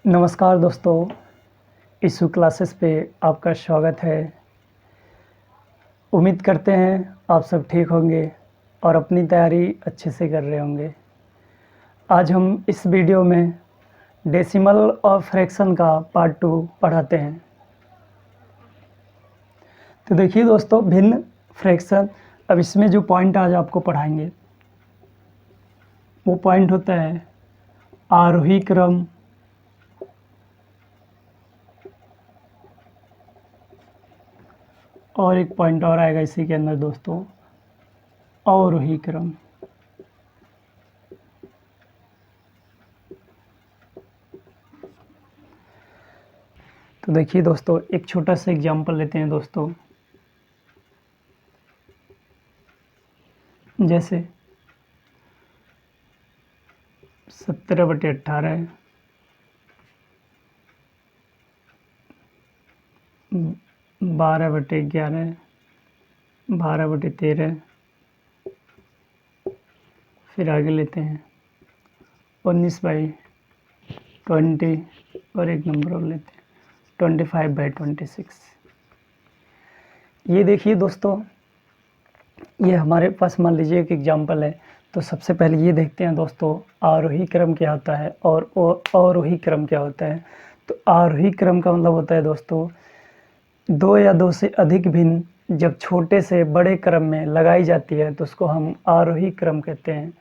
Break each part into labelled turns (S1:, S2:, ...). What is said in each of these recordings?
S1: नमस्कार दोस्तों, issue classes पे आपका स्वागत है। उम्मीद करते हैं आप सब ठीक होंगे और अपनी तैयारी अच्छे से कर रहे होंगे। आज हम इस वीडियो में डेसिमल और फ्रैक्शन का पार्ट 2 पढ़ाते हैं। तो देखिए दोस्तों, भिन्न फ्रैक्शन, अब इसमें जो पॉइंट आज आपको पढ़ाएंगे वो पॉइंट होता है आरोही क्रम, और एक पॉइंट और आएगा इसी के अंदर दोस्तों, अवरोही क्रम। तो देखिए दोस्तों, एक छोटा सा एग्जांपल लेते हैं दोस्तों। जैसे 17/18, 12/11, 12/13, फिर आगे लेते हैं 19/20 और एक नंबर और लेते हैं 25/26। ये देखिए दोस्तों, ये हमारे पास मान लीजिए एक एग्जांपल है। तो सबसे पहले ये देखते हैं दोस्तों, आरोही क्रम क्या होता है और अवरोही क्रम क्या होता है। तो आरोही क्रम का मतलब होता है दोस्तों, दो या दो से अधिक भिन्न जब छोटे से बड़े क्रम में लगाई जाती है तो उसको हम आरोही क्रम कहते हैं।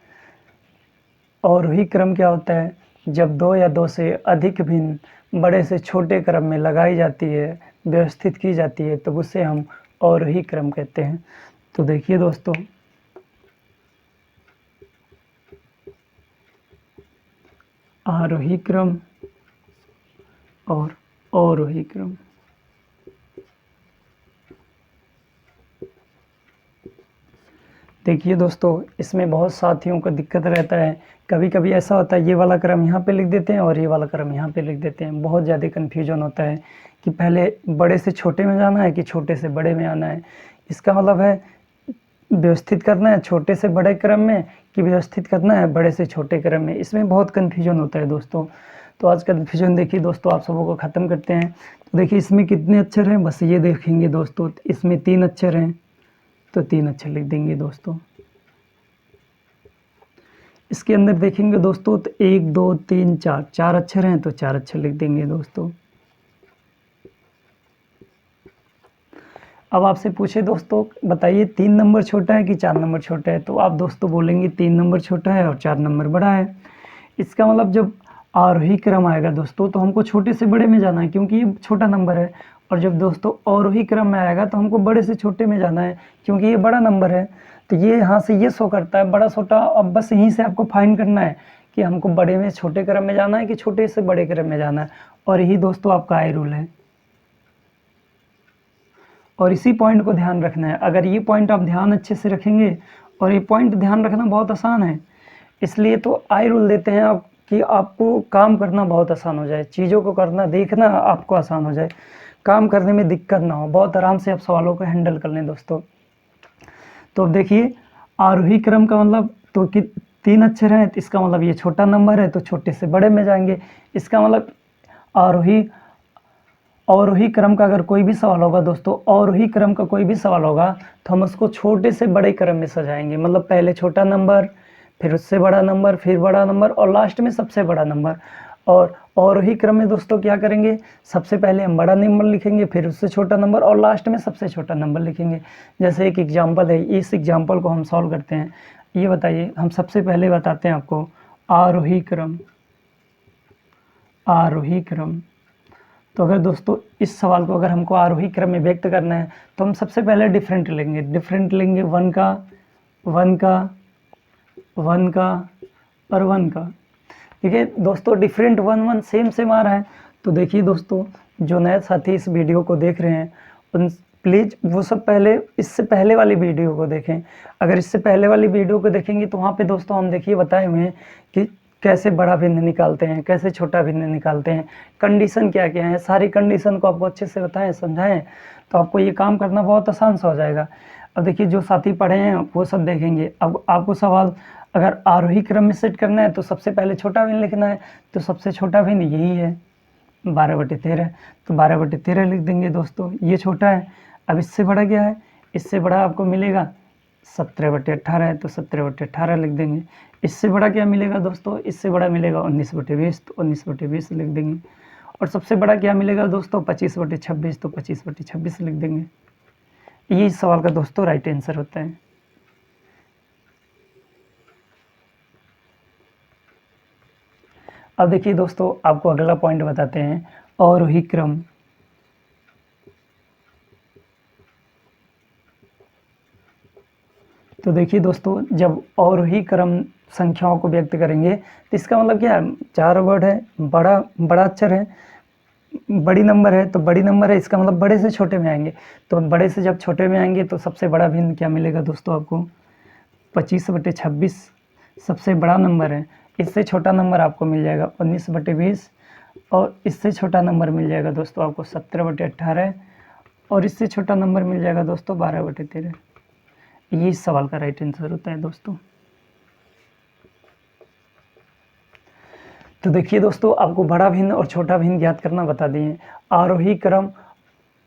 S1: अवरोही क्रम क्या होता है, जब दो या दो से अधिक भिन्न बड़े से छोटे क्रम में लगाई जाती है, व्यवस्थित की जाती है, तो उसे हम अवरोही क्रम कहते हैं। तो देखिए दोस्तों, आरोही क्रम और अवरोही क्रम। देखिए दोस्तों, इसमें बहुत साथियों को दिक्कत रहता है। कभी कभी ऐसा होता है, ये वाला क्रम यहाँ पे लिख देते हैं और ये वाला क्रम यहाँ पे लिख देते हैं। बहुत ज़्यादा कन्फ्यूजन होता है कि पहले बड़े से छोटे में जाना है कि छोटे से बड़े में आना है। इसका मतलब है व्यवस्थित करना है छोटे से बड़े क्रम में कि व्यवस्थित करना है बड़े से छोटे क्रम में। इसमें बहुत कन्फ्यूजन होता है दोस्तों। तो आज कन्फ्यूजन देखिए दोस्तों, आप सबों को ख़त्म करते हैं। तो देखिए इसमें कितने अक्षर हैं, बस ये देखेंगे दोस्तों। इसमें 3 अक्षर हैं तो 3 अक्षर लिख देंगे दोस्तों। इसके अंदर देखेंगे दोस्तों तो 1 2 3 4 4 अक्षर हैं तो 4 अक्षर लिख देंगे दोस्तों। अब आपसे पूछे दोस्तों, बताइए 3 नंबर छोटा है कि 4 नंबर छोटा है, तो आप दोस्तों बोलेंगे 3 नंबर छोटा है और 4 नंबर बड़ा है। इसका मतलब जब आरोही क्रम आएगा दोस्तों तो हमको छोटे से बड़े में जाना है क्योंकि ये छोटा नंबर है, और जब दोस्तों अवरोही क्रम में आएगा तो हमको बड़े से छोटे में जाना है क्योंकि ये बड़ा नंबर है। तो ये यहाँ से ये शो करता है बड़ा छोटा। अब बस यहीं से आपको फाइन करना है कि हमको बड़े में छोटे क्रम में जाना है कि छोटे से बड़े क्रम में जाना है, और यही दोस्तों आपका आई रूल है। और इसी पॉइंट को ध्यान रखना है। अगर ये पॉइंट आप ध्यान अच्छे से रखेंगे, और ये पॉइंट ध्यान रखना बहुत आसान है, इसलिए तो आई रूल देते हैं आप कि आपको काम करना बहुत आसान हो जाए, चीज़ों को करना देखना आपको आसान हो जाए, काम करने में दिक्कत ना हो, बहुत आराम से आप सवालों को हैंडल कर लें दोस्तों। तो अब देखिए, आरोही क्रम का मतलब तो कि 3 अक्षर हैं, तो इसका मतलब ये छोटा नंबर है तो छोटे से बड़े में जाएंगे। इसका मतलब अवरोही क्रम का अगर कोई भी सवाल होगा दोस्तों, अवरोही क्रम का कोई भी सवाल होगा तो हम उसको छोटे से बड़े क्रम में सजाएंगे। मतलब पहले छोटा नंबर, फिर उससे बड़ा नंबर, फिर बड़ा नंबर, और लास्ट में सबसे बड़ा नंबर। और अवरोही क्रम में दोस्तों क्या करेंगे, सबसे पहले हम बड़ा नंबर लिखेंगे, फिर उससे छोटा नंबर, और लास्ट में सबसे छोटा नंबर लिखेंगे। जैसे एक एग्जाम्पल है, इस एग्जाम्पल को हम सॉल्व करते हैं। ये बताइए, हम सबसे पहले बताते हैं आपको आरोही क्रम। आरोही क्रम, तो अगर दोस्तों इस सवाल को अगर हमको आरोही क्रम में व्यक्त करना है तो हम सबसे पहले डिफरेंट लेंगे। 1 का, 1 का, 1 का और 1 का। ठीक है दोस्तों, डिफरेंट 1 1 सेम सेम आ रहा है। तो देखिए दोस्तों, जो नए साथी इस वीडियो को देख रहे हैं उन प्लीज़ वो सब पहले इससे पहले वाली वीडियो को देखें। अगर इससे पहले वाली वीडियो को देखेंगे तो वहाँ पे दोस्तों हम देखिए बताए हुए हैं कि कैसे बड़ा भिन्न निकालते हैं, कैसे छोटा भिन्न निकालते हैं, कंडीशन क्या क्या है, सारी कंडीशन को आपको अच्छे से बताएं समझाएं, तो आपको ये काम करना बहुत आसान सा हो जाएगा। अब देखिए, जो साथी पढ़े हैं वो सब देखेंगे। अब आपको सवाल अगर आरोही क्रम में सेट करना है तो सबसे पहले छोटा भिन्न लिखना है, तो सबसे छोटा भिन्न यही है। 12/13, तो 12/13 लिख देंगे दोस्तों। ये छोटा है। अब इससे बड़ा क्या है, इससे बड़ा आपको मिलेगा 17/18 है, तो 17/18 लिख देंगे। इससे बड़ा क्या मिलेगा दोस्तों, इससे बड़ा मिलेगा 19/20, तो 19/20 लिख देंगे। और सबसे बड़ा क्या मिलेगा दोस्तों, 25/26, तो 25/26 लिख देंगे। ये इस सवाल का दोस्तों राइट आंसर होता है। अब देखिए दोस्तों, आपको अगला पॉइंट बताते हैं, अवरोही क्रम। तो देखिए दोस्तों, जब अवरोही क्रम संख्याओं को व्यक्त करेंगे तो इसका मतलब क्या है, 4 वर्ड है, बड़ा बड़ा अक्षर है, बड़ी नंबर है, तो बड़ी नंबर है, इसका मतलब बड़े से छोटे में आएंगे। तो बड़े से जब छोटे में आएंगे तो सबसे बड़ा भिन्न क्या मिलेगा दोस्तों आपको, 25/26 सबसे बड़ा नंबर है। इससे छोटा नंबर आपको मिल जाएगा 19/20, और इससे छोटा नंबर मिल जाएगा दोस्तों आपको 17/18, और इससे छोटा नंबर मिल जाएगा दोस्तों 12/13। ये इस सवाल का राइट आंसर होता है दोस्तों। तो देखिए दोस्तों, आपको बड़ा भिन्न और छोटा भिन्न ज्ञात करना बता दिए। आरोही क्रम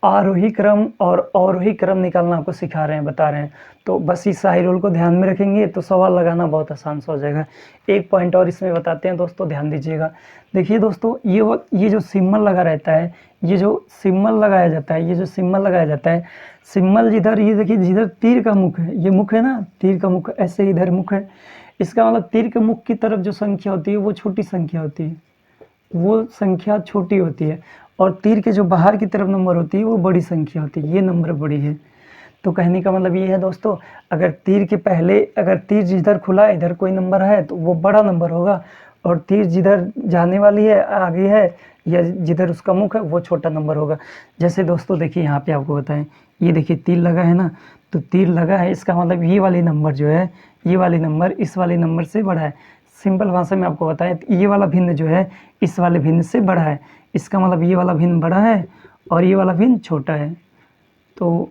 S1: और अवरोही क्रम निकालना आपको सिखा रहे हैं, बता रहे हैं। तो बस इस सारी रूल को ध्यान में रखेंगे तो सवाल लगाना बहुत आसान सा हो जाएगा। एक पॉइंट और इसमें बताते हैं दोस्तों, ध्यान दीजिएगा। देखिए दोस्तों, ये जो सिम्बल लगा रहता है, ये जो सिम्बल लगाया जाता है, सिम्बल जिधर, ये देखिए जिधर तीर का मुख है, ये मुख है ना, तीर का मुख ऐसे इधर मुख है, इसका मतलब तीर के मुख की तरफ जो संख्या होती है वो छोटी संख्या होती है, वो संख्या छोटी होती है, और तीर के जो बाहर की तरफ नंबर होती है वो बड़ी संख्या होती है, ये नंबर बड़ी है। तो कहने का मतलब ये है दोस्तों, अगर तीर के पहले, अगर तीर जिधर खुला है इधर कोई नंबर है तो वो बड़ा नंबर होगा, और तीर जिधर जाने वाली है आगे है या जिधर उसका मुख है वो छोटा नंबर होगा। जैसे दोस्तों देखिए, यहाँ पे आपको बताएं, ये देखिए तीर लगा है ना, तो तीर लगा है, इसका मतलब ये वाली नंबर जो है, ये वाली नंबर इस वाले नंबर से बड़ा है। सिंपल भाषा में आपको बताएं, ये वाला भिन्न जो है इस वाले भिन्न से बड़ा है, इसका मतलब ये वाला भिन्न बड़ा है और ये वाला भिन्न छोटा है। तो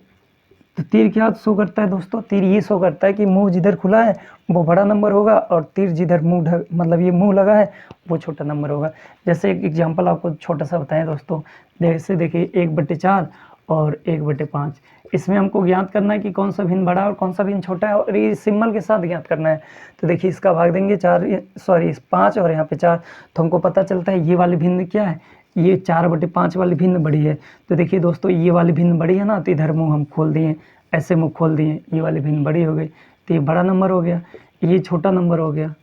S1: तीर क्या शो करता है दोस्तों, तीर ये शो करता है कि मुंह जिधर खुला है वो बड़ा नंबर होगा, और तीर जिधर मुंह मतलब ये मुंह लगा है वो छोटा नंबर होगा। जैसे एक एग्जांपल आपको छोटा सा बताएं दोस्तों, जैसे देखिए 1/4 और 1/5, इसमें हमको ज्ञात करना है कि कौन सा भिन्न बड़ा और कौन सा भिन्न छोटा है, और ये सिंबल के साथ ज्ञात करना है। तो देखिए इसका भाग देंगे 5 और यहाँ पे 4, तो हमको पता चलता है ये वाली भिन्न क्या है, ये 4/5 वाली भिन्न बड़ी है। तो देखिए दोस्तों, ये वाली भिन्न बड़ी है ना, तो इधर मुंह हम खोल दिए, ऐसे मुंह खोल दिए, ये वाली भिन्न बड़ी हो गई, तो ये बड़ा नंबर हो गया, ये छोटा नंबर हो गया,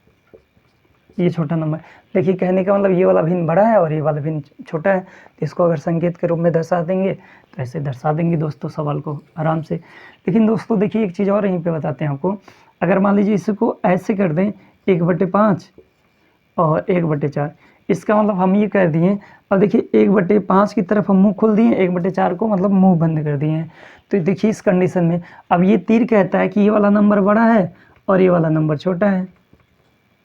S1: ये छोटा नंबर। देखिए कहने का मतलब ये वाला भिन्न बड़ा है और ये वाला भिन्न छोटा है, तो इसको अगर संकेत के रूप में दर्शा देंगे तो ऐसे दर्शा देंगे दोस्तों सवाल को आराम से। लेकिन दोस्तों देखिए एक चीज़ और यहीं पे बताते हैं आपको, अगर मान लीजिए इसको ऐसे कर दें 1/5 और 1/4, इसका मतलब हम ये कर दिए, और देखिए 1/5 की तरफ हम मुंह खोल दिए, 1/4 को मतलब मुंह बंद कर दिए हैं। तो देखिए इस कंडीशन में अब ये तीर कहता है कि ये वाला नंबर बड़ा है और ये वाला नंबर छोटा है,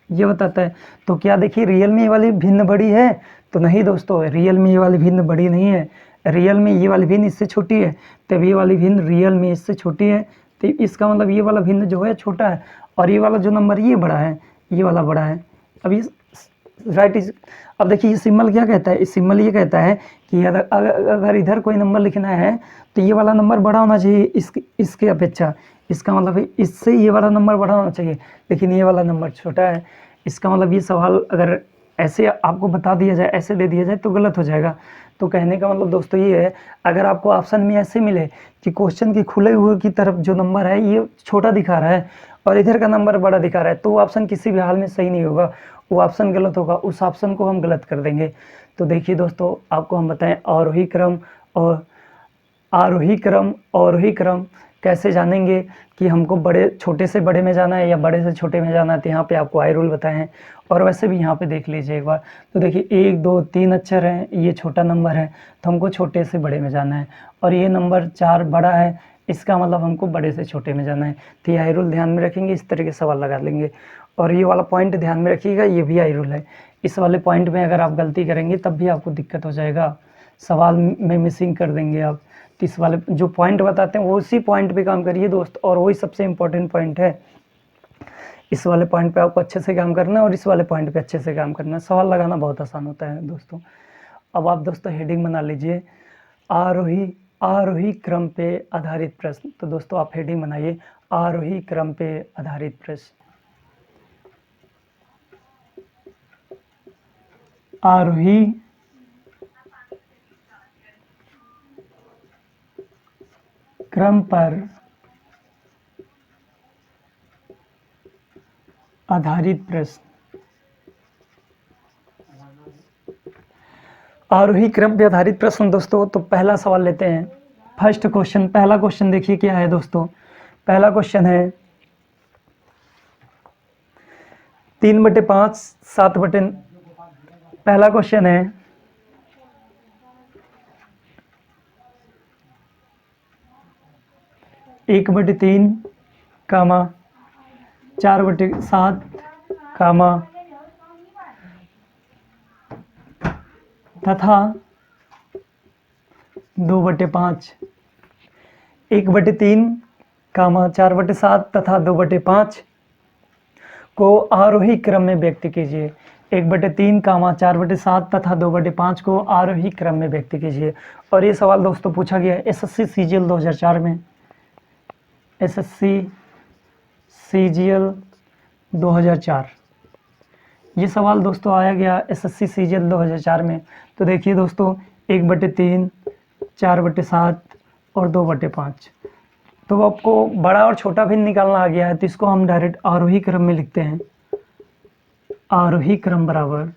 S1: ये बताता है। तो क्या देखिए रियल में ये वाली भिन्न बड़ी है, तो नहीं दोस्तों, रियल में ये वाली भिन्न बड़ी नहीं है, रियल में ये वाली भिन्न इससे छोटी है, तब ये वाली भिन्न रियल में इससे छोटी है, तो इसका मतलब ये वाला भिन्न जो है छोटा है, और ये वाला जो नंबर ये बड़ा है, ये वाला बड़ा है। अब ये राइट इज, अब देखिए ये सिंबल क्या कहता है, इस सिंबल ये कहता है कि अगर इधर कोई नंबर लिखना है तो ये वाला नंबर बड़ा होना चाहिए इसके अपेक्षा, इसका मतलब इससे ये वाला नंबर बड़ा होना चाहिए, लेकिन ये वाला नंबर छोटा है। इसका मतलब ये सवाल अगर ऐसे आपको बता दिया जाए, ऐसे दे दिया जाए तो गलत हो जाएगा। तो कहने का मतलब दोस्तों ये है, अगर आपको ऑप्शन में ऐसे मिले कि क्वेश्चन की खुले हुए की तरफ जो नंबर है ये छोटा दिखा रहा है और इधर का नंबर बड़ा दिखा रहा है, तो वो ऑप्शन किसी भी हाल में सही नहीं होगा, वो ऑप्शन गलत होगा, उस ऑप्शन को हम गलत कर देंगे। तो देखिए दोस्तों, आपको हम बताएं आरोही क्रम और आरोही क्रम कैसे जानेंगे कि हमको बड़े छोटे से बड़े में जाना है या बड़े से छोटे में जाना है, तो यहाँ पे आपको आई रूल बताए हैं। और वैसे भी यहाँ पे देख लीजिए एक बार, तो देखिए 1 2 3 अक्षर हैं, ये छोटा नंबर है तो हमको छोटे से बड़े में जाना है, और ये नंबर 4 बड़ा है, इसका मतलब हमको बड़े से छोटे में जाना है। तो ये आई रूल ध्यान में रखेंगे, इस तरह के सवाल लगा लेंगे। और ये वाला पॉइंट ध्यान में रखिएगा, ये भी आई रूल है, इस वाले पॉइंट में अगर आप गलती करेंगे तब भी आपको दिक्कत हो जाएगा, सवाल में मिसिंग कर देंगे आप। तो इस वाले जो पॉइंट बताते हैं वो उसी पॉइंट पे काम करिए दोस्त, और वही सबसे इम्पोर्टेंट पॉइंट है। इस वाले पॉइंट पे आपको अच्छे से काम करना है और इस वाले पॉइंट पे अच्छे से काम करना है, सवाल लगाना बहुत आसान होता है दोस्तों। अब आप दोस्तों हेडिंग बना लीजिए, आरोही आरोही क्रम पे आधारित प्रश्न। तो दोस्तों आप हेडिंग बनाइए, आरोही क्रम पे आधारित प्रश्न। आरोही क्रम पर आधारित प्रश्न। आरोही क्रम पे आधारित प्रश्न दोस्तों, तो पहला सवाल लेते हैं। फर्स्ट क्वेश्चन, पहला क्वेश्चन देखिए क्या है दोस्तों। पहला क्वेश्चन है 3/5 7/। पहला क्वेश्चन है 1/3 कामा 4/7 कामा तथा 2/5। 1/3 कामा 4/7 तथा 2/5 को आरोही क्रम में व्यक्त कीजिए। 1/3 कामा 4/7 तथा 2/5 को आरोही क्रम में व्यक्त कीजिए। और ये सवाल दोस्तों पूछा गया है एसएससी सीजीएल 2004 में। एसएससी सीजीएल 2004 ये सवाल दोस्तों आया गया एसएससी सीजीएल 2004 में। तो देखिए दोस्तों 1/3 4/7 और 2/5, तो आपको बड़ा और छोटा भिन्न निकालना आ गया है, तो इसको हम डायरेक्ट आरोही क्रम में लिखते हैं। आरोही क्रम बराबर,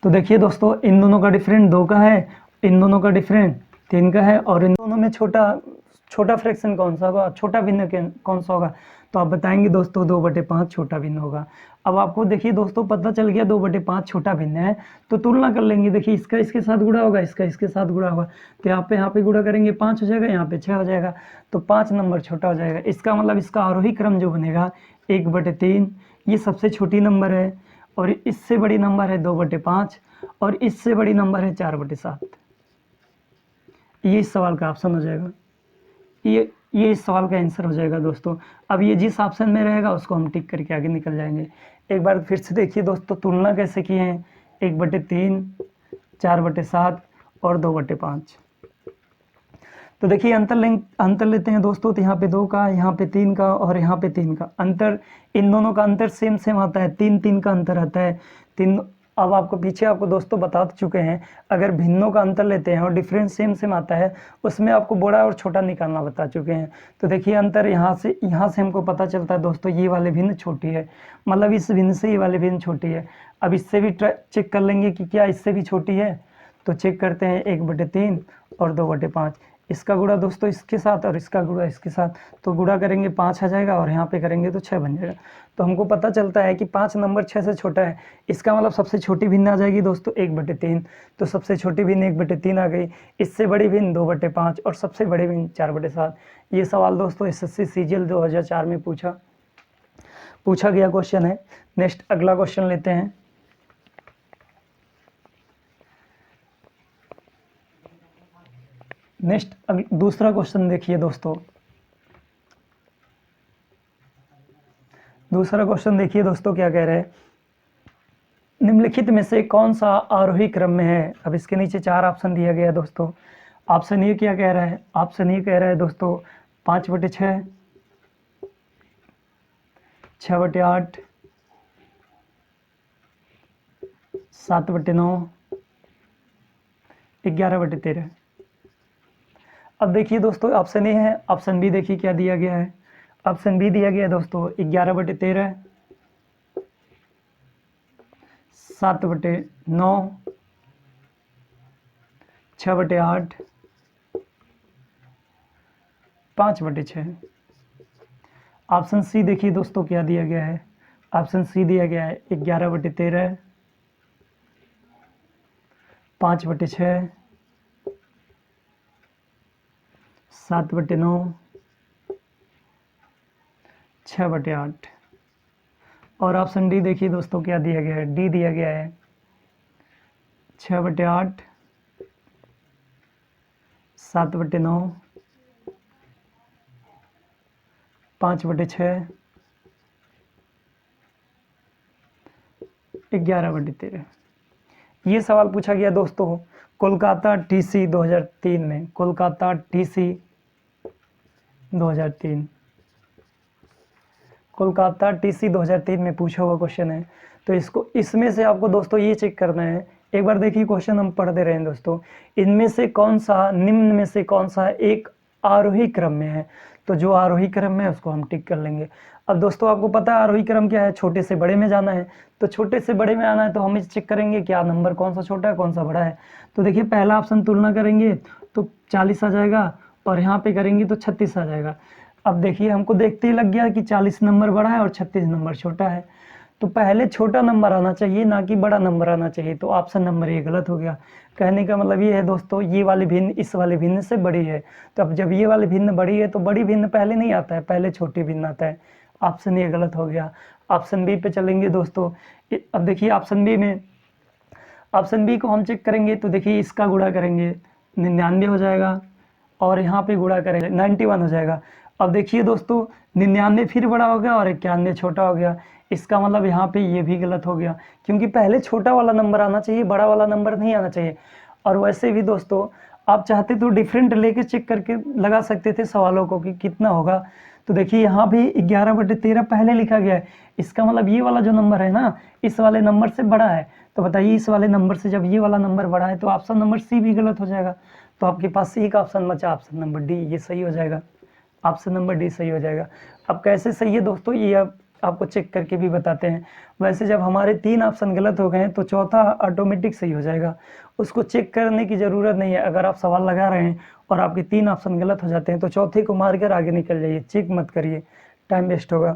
S1: तो देखिए दोस्तों इन दोनों का डिफरेंट 2 का है, इन दोनों का डिफरेंट 3 का है, और इन दोनों में छोटा फ्रैक्शन कौन सा होगा, छोटा भिन्न कौन सा होगा, तो आप बताएंगे दोस्तों 2/5 छोटा भिन्न होगा। अब आपको देखिए दोस्तों पता चल गया 2/5 छोटा भिन्न है, तो तुलना कर लेंगे। देखिए इसका इसके साथ गुणा होगा, इसका इसके साथ गुणा होगा, तो यहाँ पे गुणा करेंगे 5 हो जाएगा, यहाँ पे 6 हो जाएगा, तो 5 नंबर छोटा हो जाएगा। इसका मतलब इसका आरोही क्रम जो बनेगा 1/3, ये सबसे छोटी नंबर है, और इससे बड़ी नंबर है 2/5, और इससे बड़ी नंबर है 4/7। ये इस सवाल का ऑप्शन हो जाएगा, ये इस सवाल का आंसर हो जाएगा दोस्तों। अब ये जिस ऑप्शन में रहेगा उसको हम टिक करके आगे निकल जाएंगे। एक बार फिर से देखिए दोस्तों तुलना कैसे किए हैं, 1/3 4/7 और 2/5। तो देखिए अंतर लेते हैं दोस्तों, तो यहाँ पे 2 का, यहाँ पे 3 का और यहाँ पे 3 का अंतर, इन दोनों का अंतर सेम आता है, 3 का अंतर आता है। 3, अब आपको पीछे आपको दोस्तों बता चुके हैं, अगर भिन्नों का अंतर लेते हैं और डिफरेंस सेम आता है, उसमें आपको बड़ा और छोटा निकालना बता चुके हैं। तो देखिए अंतर यहाँ से हमको पता चलता है दोस्तों, ये वाले भिन्न छोटी है, मतलब इस भिन्न से ये वाले भिन्न छोटी है। अब इससे भी चेक कर लेंगे कि क्या इससे भी छोटी है, तो चेक करते हैं 1/3 और 2/5। इसका गुणा दोस्तों इसके साथ और इसका गुणा इसके साथ, तो गुणा करेंगे 5 आ जाएगा, और यहाँ पे करेंगे तो 6 बन जाएगा। तो हमको पता चलता है कि 5 नंबर 6 से छोटा है। इसका मतलब सबसे छोटी भिन्न आ जाएगी दोस्तों 1/3, तो सबसे छोटी भिन्न 1/3 आ गई, इससे बड़ी भिन्न 2/5 और सबसे बड़ी भिन्न 4/7। ये सवाल दोस्तों एसएससी सीजीएल 2004 में पूछा गया क्वेश्चन है। नेक्स्ट अगला क्वेश्चन लेते हैं। नेक्स्ट दूसरा क्वेश्चन देखिए दोस्तों, दूसरा क्वेश्चन देखिए दोस्तों क्या कह रहे हैं, निम्नलिखित में से कौन सा आरोही क्रम में है। अब इसके नीचे 4 ऑप्शन दिया गया है दोस्तों। ऑप्शन ये क्या कह रहा है, ऑप्शन ये कह रहा है दोस्तों 5/6 6/8 7/9 11/13। अब देखिए दोस्तों ऑप्शन ए है, ऑप्शन बी देखिए क्या दिया गया है। ऑप्शन बी दिया गया है दोस्तों 11/13 7/9 6/8 5/6। ऑप्शन सी देखिए दोस्तों क्या दिया गया है। ऑप्शन सी दिया गया है 11/13 5/6 7/9 6/8। और ऑप्शन डी देखिए दोस्तों क्या दिया गया है, डी दिया गया है 6/8 7/9 5/6 11/13। ये सवाल पूछा गया दोस्तों कोलकाता टीसी 2003 में, कोलकाता टीसी 2003, कोलकाता टीसी 2003 में पूछा हुआ क्वेश्चन है। तो इसको, इसमें से आपको दोस्तों ये चेक करना है, एक बार देखिए क्वेश्चन हम पढ़ दे रहे हैं दोस्तों, इनमें से कौन सा, निम्न में से कौन सा एक आरोही क्रम में है। तो जो आरोही क्रम में है उसको हम टिक कर लेंगे। अब दोस्तों आपको पता है आरोही क्रम क्या है, छोटे से बड़े में जाना है। तो छोटे से बड़े में आना है तो हम इस चेक करेंगे क्या नंबर कौन सा छोटा है कौन सा बड़ा है। तो देखिए पहला ऑप्शन तुलना करेंगे तो 40 आ जाएगा, और यहाँ पे करेंगे तो 36 आ जाएगा। अब देखिए हमको देखते ही लग गया कि 40 नंबर बड़ा है और 36 नंबर छोटा है। तो पहले छोटा नंबर आना चाहिए, ना कि बड़ा नंबर आना चाहिए। तो ऑप्शन नंबर ये गलत हो गया। कहने का मतलब ये है दोस्तों, ये वाली भिन्न इस वाले भिन्न से बड़ी है। तो अब जब ये वाली भिन्न बड़ी है तो बड़ी भिन्न पहले नहीं आता है, पहले छोटी भिन्न आता है। ऑप्शन ये गलत हो गया। ऑप्शन बी पे चलेंगे दोस्तों। अब देखिए ऑप्शन बी में, ऑप्शन बी को हम चेक करेंगे तो देखिए इसका गुणा करेंगे 99 हो जाएगा, और यहाँ पे गुणा करेंगे 91 हो जाएगा। अब देखिए दोस्तों 99 फिर बड़ा हो गया और 91 छोटा हो गया। इसका मतलब यहाँ पे ये भी गलत हो गया, क्योंकि पहले छोटा वाला नंबर आना चाहिए, बड़ा वाला नंबर नहीं आना चाहिए। और वैसे भी दोस्तों आप चाहते तो डिफरेंट लेके चेक करके लगा सकते थे सवालों को कि कितना होगा। तो देखिए यहाँ भी 11/13 पहले लिखा गया है, इसका मतलब ये वाला जो नंबर है ना इस वाले नंबर से बड़ा है। तो बताइए इस वाले नंबर से जब ये वाला नंबर बड़ा है तो ऑप्शन नंबर सी भी गलत हो जाएगा। तो आपके पास सी का ऑप्शन बचा, ऑप्शन नंबर डी, ये सही हो जाएगा। ऑप्शन नंबर डी सही हो जाएगा। अब कैसे सही है दोस्तों ये आपको चेक करके भी बताते हैं। वैसे जब हमारे 3 ऑप्शन गलत हो गए हैं तो चौथा ऑटोमेटिक सही हो जाएगा, उसको चेक करने की ज़रूरत नहीं है। अगर आप सवाल लगा रहे हैं और आपके 3 ऑप्शन गलत हो जाते हैं तो चौथे को मार कर आगे निकल जाइए, चेक मत करिए, टाइम वेस्ट होगा।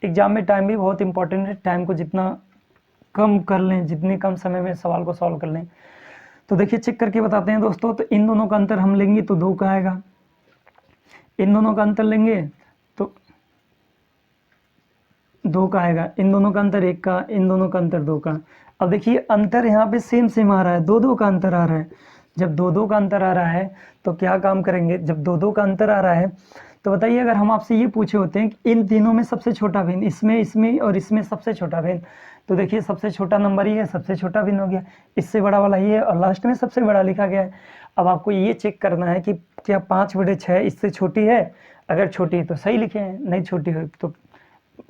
S1: एग्जाम में टाइम भी बहुत इंपॉर्टेंट है, टाइम को जितना कम कर लें, जितने कम समय में सवाल को सॉल्व कर लें। तो देखिए चेक करके बताते हैं दोस्तों। तो इन दोनों का अंतर हम लेंगे तो 2 का आएगा, इन दोनों का अंतर लेंगे तो 2 का आएगा, इन दोनों का अंतर 1 का, इन दोनों का अंतर 2 का। अब देखिए अंतर यहाँ पे सेम सेम आ रहा है, 2-2 का अंतर आ रहा है। जब 2-2 का अंतर आ रहा है तो क्या काम करेंगे, जब 2-2 का अंतर आ रहा है तो बताइए अगर हम आपसे ये पूछे होते हैं कि इन तीनों में सबसे छोटा भिन्न, इसमें इसमें और इसमें सबसे छोटा भिन्न, तो देखिए सबसे छोटा नंबर ही है, सबसे छोटा भिन्न हो गया, इससे बड़ा वाला ये है और लास्ट में सबसे बड़ा लिखा गया है। अब आपको ये चेक करना है कि क्या 5/6 इससे छोटी है, अगर छोटी है तो सही लिखे हैं, नहीं छोटी हो तो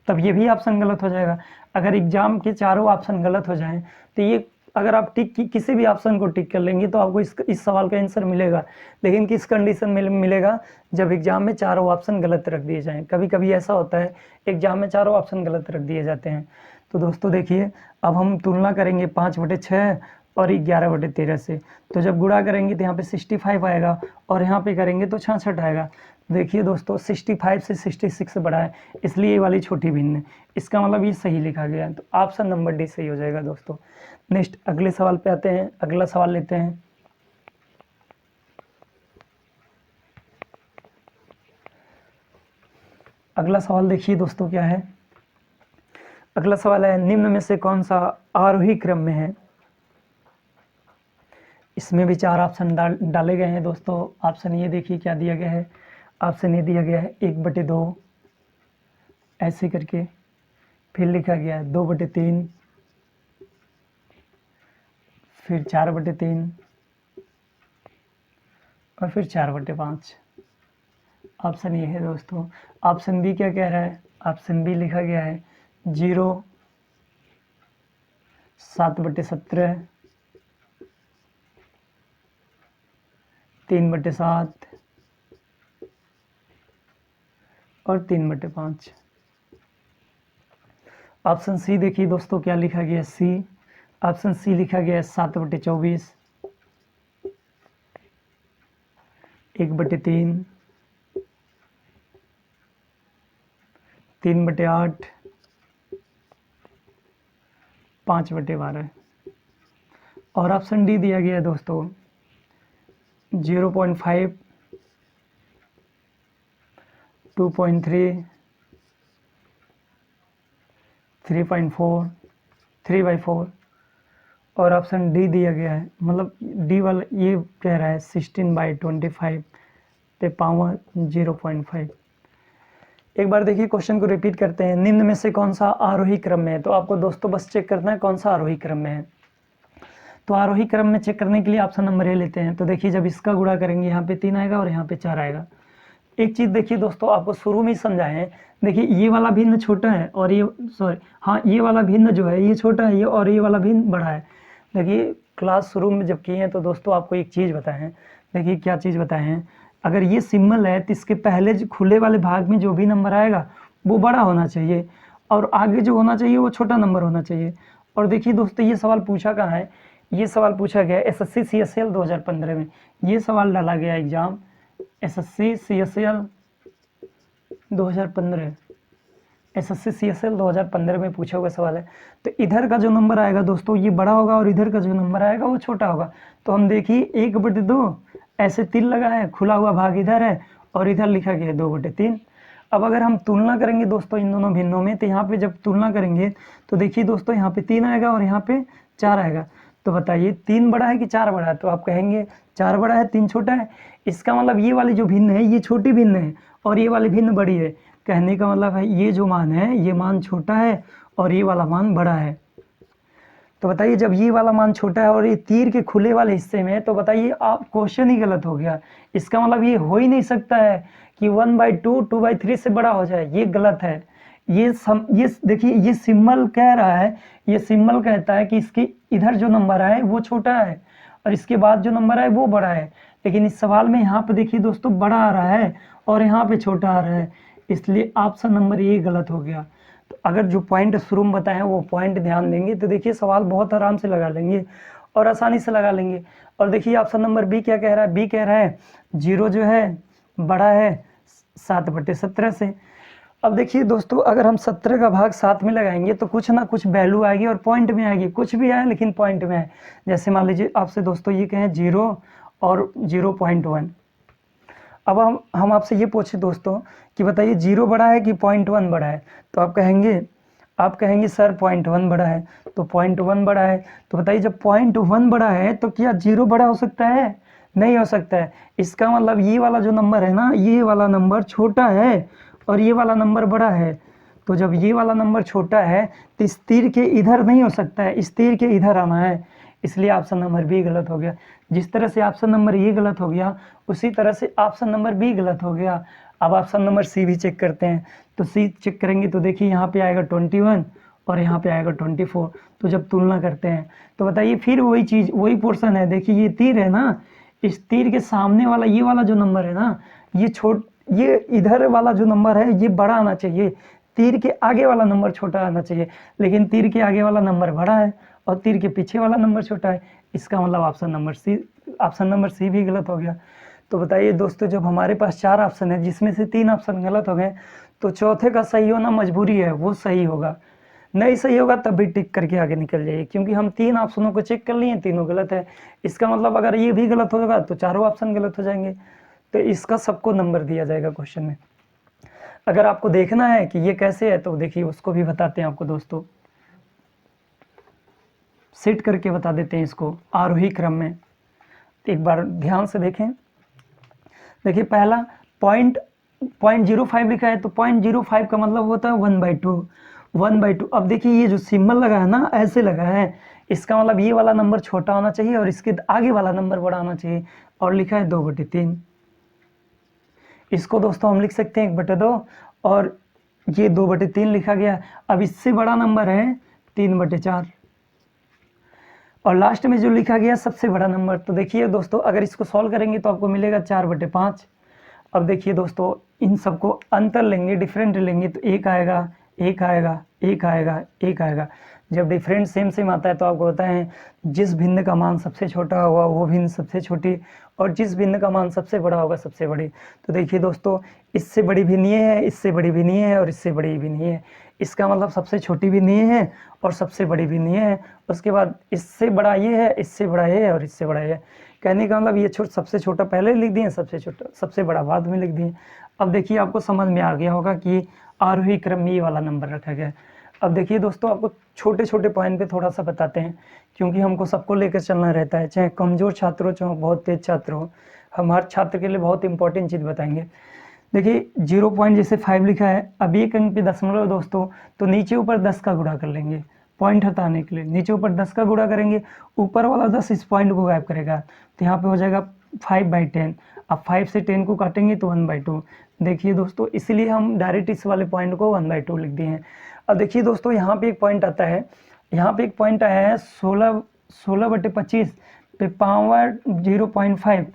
S1: तब ये भी ऑप्शन गलत हो जाएगा। अगर एग्जाम के चारों ऑप्शन गलत हो जाएं तो ये, अगर आप टिक किसी भी ऑप्शन को टिक कर लेंगे तो आपको इस सवाल का आंसर मिलेगा। लेकिन किस कंडीशन में मिलेगा, जब एग्जाम में चारों ऑप्शन गलत रख दिए जाएं। कभी कभी ऐसा होता है एग्जाम में चारों ऑप्शन गलत रख दिए जाते हैं। तो दोस्तों देखिए अब हम तुलना करेंगे 5/6 और 11/13 से। तो जब गुणा करेंगे तो यहाँ पे 65 आएगा और यहाँ पे करेंगे तो 66 आएगा। देखिए दोस्तों 65 से 66 बड़ा है, इसलिए ये वाली छोटी भिन्न है, इसका मतलब ये सही लिखा गया है। तो ऑप्शन नंबर डी सही हो जाएगा दोस्तों। नेक्स्ट अगले सवाल पे आते हैं, अगला सवाल लेते हैं। अगला सवाल देखिए दोस्तों क्या है, अगला सवाल है निम्न में से कौन सा आरोही क्रम में है। इसमें भी 4 ऑप्शन डाले गए हैं दोस्तों। ऑप्शन ये देखिए क्या दिया गया है, ऑप्शन ये दिया गया है 1/2 ऐसे करके, फिर लिखा गया है 2/3, फिर 4/3 और फिर 4/5। ऑप्शन ये है दोस्तों। ऑप्शन बी क्या कह रहा है, ऑप्शन बी लिखा गया है 0, 7/17, 3/7 और 3/5। ऑप्शन सी देखिए दोस्तों क्या लिखा गया है, सी, ऑप्शन सी लिखा गया है 7/24, 1/3, 3/8, 5/12। और ऑप्शन डी दिया गया है दोस्तों 0.5, 2.3, 3.4, 3/4। और ऑप्शन डी दिया गया है, मतलब डी वाला ये कह रहा है 16/25 पे पावर 0.5। एक बार देखिए क्वेश्चन को रिपीट करते हैं, निम्न में से कौन सा आरोही क्रम में है। तो आपको दोस्तों बस चेक करना है कौन सा आरोही क्रम में है। तो आरोही क्रम में चेक करने के लिए ऑप्शन नंबर ए लेते हैं। तो देखिए जब इसका गुणा करेंगे यहाँ पे 3 आएगा और यहाँ पे 4 आएगा। एक चीज़ देखिए दोस्तों, आपको शुरू में ही समझाए हैं, देखिए ये वाला भिन्न छोटा है और ये ये वाला भिन्न जो है ये छोटा है, ये और ये वाला भिन्न बड़ा है। देखिए क्लास शुरू में जब किए हैं तो दोस्तों आपको एक चीज़ बताए हैं, देखिए क्या चीज़ बताए हैं, अगर ये सिंबल है तो इसके पहले जो खुले वाले भाग में जो भी नंबर आएगा वो बड़ा होना चाहिए और आगे जो होना चाहिए वो छोटा नंबर होना चाहिए। और देखिए दोस्तों ये सवाल पूछा कहाँ है, ये सवाल पूछा गया SSC CSL 2015 में, ये सवाल डाला गया exam SSC CSL 2015, SSC CSL 2015 में पूछा हुआ सवाल है। तो इधर का जो नंबर आएगा दोस्तों ये बड़ा होगा और इधर का जो नंबर आएगा वो छोटा होगा। तो हम देखिए 1/2 ऐसे 3 लगा है, खुला हुआ भाग इधर है और इधर लिखा गया है 2/3। अब अगर हम तुलना करेंगे दोस्तों इन दोनों भिन्नों में, तो यहाँ पे जब तुलना करेंगे तो देखिए दोस्तों यहाँ पे 3 आएगा और यहाँ पे 4 आएगा। तो बताइए 3 बड़ा है कि 4 बड़ा है? तो आप कहेंगे 4 बड़ा है 3 छोटा है। इसका मतलब ये वाली जो भिन्न है ये छोटी भिन्न है और ये वाली भिन्न बड़ी है। कहने का मतलब है ये जो मान है ये मान छोटा है और ये वाला मान बड़ा है। तो बताइए जब ये वाला मान छोटा है और ये तीर के खुले वाले हिस्से में है, तो बताइए आप क्वेश्चन ही गलत हो गया। इसका मतलब ये हो ही नहीं सकता है कि 1/2 2/3 से बड़ा हो जाए, ये गलत है। ये देखिए ये सिंबल कह रहा है, ये सिंबल कहता है कि इसके इधर जो नंबर है वो छोटा है और इसके बाद जो नंबर है वो बड़ा है। लेकिन इस सवाल में यहाँ पे देखिए दोस्तों बड़ा आ रहा है और यहाँ पे छोटा आ रहा है, इसलिए ऑप्शन नंबर ए गलत हो गया। तो अगर जो पॉइंट शुरू में बताए हैं वो पॉइंट ध्यान देंगे तो देखिए सवाल बहुत आराम से लगा लेंगे और आसानी से लगा लेंगे। और देखिए ऑप्शन नंबर बी क्या कह रहा है, बी कह रहा है 0 जो है बड़ा है 7/17 से। अब देखिए दोस्तों अगर हम 17 का भाग 7 में लगाएंगे तो कुछ ना कुछ वैल्यू आएगी और पॉइंट में आएगी, कुछ भी आए लेकिन पॉइंट में आए। जैसे मान लीजिए आपसे दोस्तों ये कहें 0 और 0.1। अब हम आपसे ये पूछे दोस्तों कि बताइए 0 बड़ा है कि 0.1 बड़ा है? तो आप कहेंगे सर 0.1 बड़ा है। तो 0.1 बड़ा है तो बताइए जब 0.1 बड़ा है तो क्या 0 बड़ा हो सकता है? नहीं हो सकता है। इसका मतलब ये वाला जो नंबर है ना, ये वाला नंबर छोटा है और ये वाला नंबर बड़ा है। तो जब ये वाला नंबर छोटा है तो इस तीर के इधर नहीं हो सकता है, इस तीर के इधर आना है, इसलिए ऑप्शन नंबर बी गलत हो गया। जिस तरह से ऑप्शन नंबर ए गलत हो गया उसी तरह से ऑप्शन नंबर बी गलत हो गया। अब ऑप्शन नंबर सी भी चेक करते हैं। तो सी चेक करेंगे तो देखिए यहाँ पे आएगा 21 और यहाँ पे आएगा 24। तो जब तुलना करते हैं तो बताइए फिर वही चीज़ वही पोर्शन है। देखिए ये तीर है ना, इस तीर के सामने वाला ये वाला जो नंबर है ना, ये इधर वाला जो नंबर है ये बड़ा आना चाहिए, तीर के आगे वाला नंबर छोटा आना चाहिए। लेकिन तीर के आगे वाला नंबर बड़ा है और तीर के पीछे वाला नंबर छोटा है। इसका मतलब ऑप्शन नंबर सी भी गलत हो गया। तो बताइए दोस्तों जब हमारे पास 4 ऑप्शन है जिसमें से 3 ऑप्शन गलत हो गए तो चौथे का सही होना मजबूरी है, वो सही होगा। नहीं सही होगा तब भी टिक करके आगे निकल जाइए, क्योंकि हम 3 ऑप्शनों को चेक कर लिए, तीनों गलत है। इसका मतलब अगर ये भी गलत होगा तो चारों ऑप्शन गलत हो जाएंगे, तो इसका सबको नंबर दिया जाएगा क्वेश्चन में। अगर आपको देखना है कि ये कैसे है तो देखिए उसको भी बताते हैं आपको दोस्तों, सेट करके बता देते हैं इसको आरोही क्रम में। एक बार ध्यान से देखें। देखिए पहला 0.05 लिखा है तो 0.05 का मतलब होता है 1/2। अब देखिए ये जो सिंबल लगा है ना ऐसे लगा है, इसका मतलब ये वाला नंबर छोटा होना चाहिए और इसके आगे वाला नंबर बड़ा होना चाहिए, और लिखा है 2/3। इसको दोस्तों हम लिख सकते हैं 1/2 और ये 2/3 लिखा गया। अब इससे बड़ा नंबर है 3/4 और लास्ट में जो लिखा गया सबसे बड़ा नंबर। तो देखिए दोस्तों अगर इसको सॉल्व करेंगे तो आपको मिलेगा 4/5। अब देखिए दोस्तों इन सबको अंतर लेंगे, डिफरेंट लेंगे तो एक आएगा, एक आएगा, एक आएगा, एक आएगा। जब डिफरेंट सेम आता है तो आपको होता है जिस भिन्न का मान सबसे छोटा होगा वो भिन्न सबसे छोटी, और जिस भिन्न का मान सबसे बड़ा होगा सबसे बड़ी। तो देखिए दोस्तों इससे बड़ी भिन्न ये है, इससे बड़ी भिन्न ये है और इससे बड़ी भिन्न ये है। इसका मतलब सबसे छोटी भिन्न ये है और सबसे बड़ी भिन्न ये है। उसके बाद इससे बड़ा ये है, इससे बड़ा ये है और इससे बड़ा ये है। कहने का मतलब ये सबसे छोटा पहले लिख दिए, सबसे बड़ा बाद में लिख दिए। अब देखिए आपको समझ में आ गया होगा कि आरोही क्रम में ये वाला नंबर रखा गया है। अब देखिए दोस्तों आपको छोटे छोटे पॉइंट पे थोड़ा सा बताते हैं, क्योंकि हमको सबको लेकर चलना रहता है, चाहे कमज़ोर छात्र हो चाहे बहुत तेज छात्र हो, हम हर छात्र के लिए बहुत इंपॉर्टेंट चीज़ बताएंगे। देखिए 0 जैसे 5 लिखा है, अब एक अंक पे दशमलव दोस्तों, तो नीचे ऊपर 10 का गुणा कर लेंगे पॉइंट हटाने के लिए नीचे ऊपर 10 का गुणा करेंगे, ऊपर वाला 10 इस पॉइंट को गायब करेगा, तो यहाँ पे हो जाएगा 5/10। अब 5 से 10 को काटेंगे तो 1/2। देखिए दोस्तों, इसलिए हम डायरेक्ट इस वाले पॉइंट को 1/2 लिख दिए हैं। अब देखिए दोस्तों, यहाँ पे एक पॉइंट आता है, यहाँ पे एक पॉइंट आया है 16/25 पे पावर 0.5।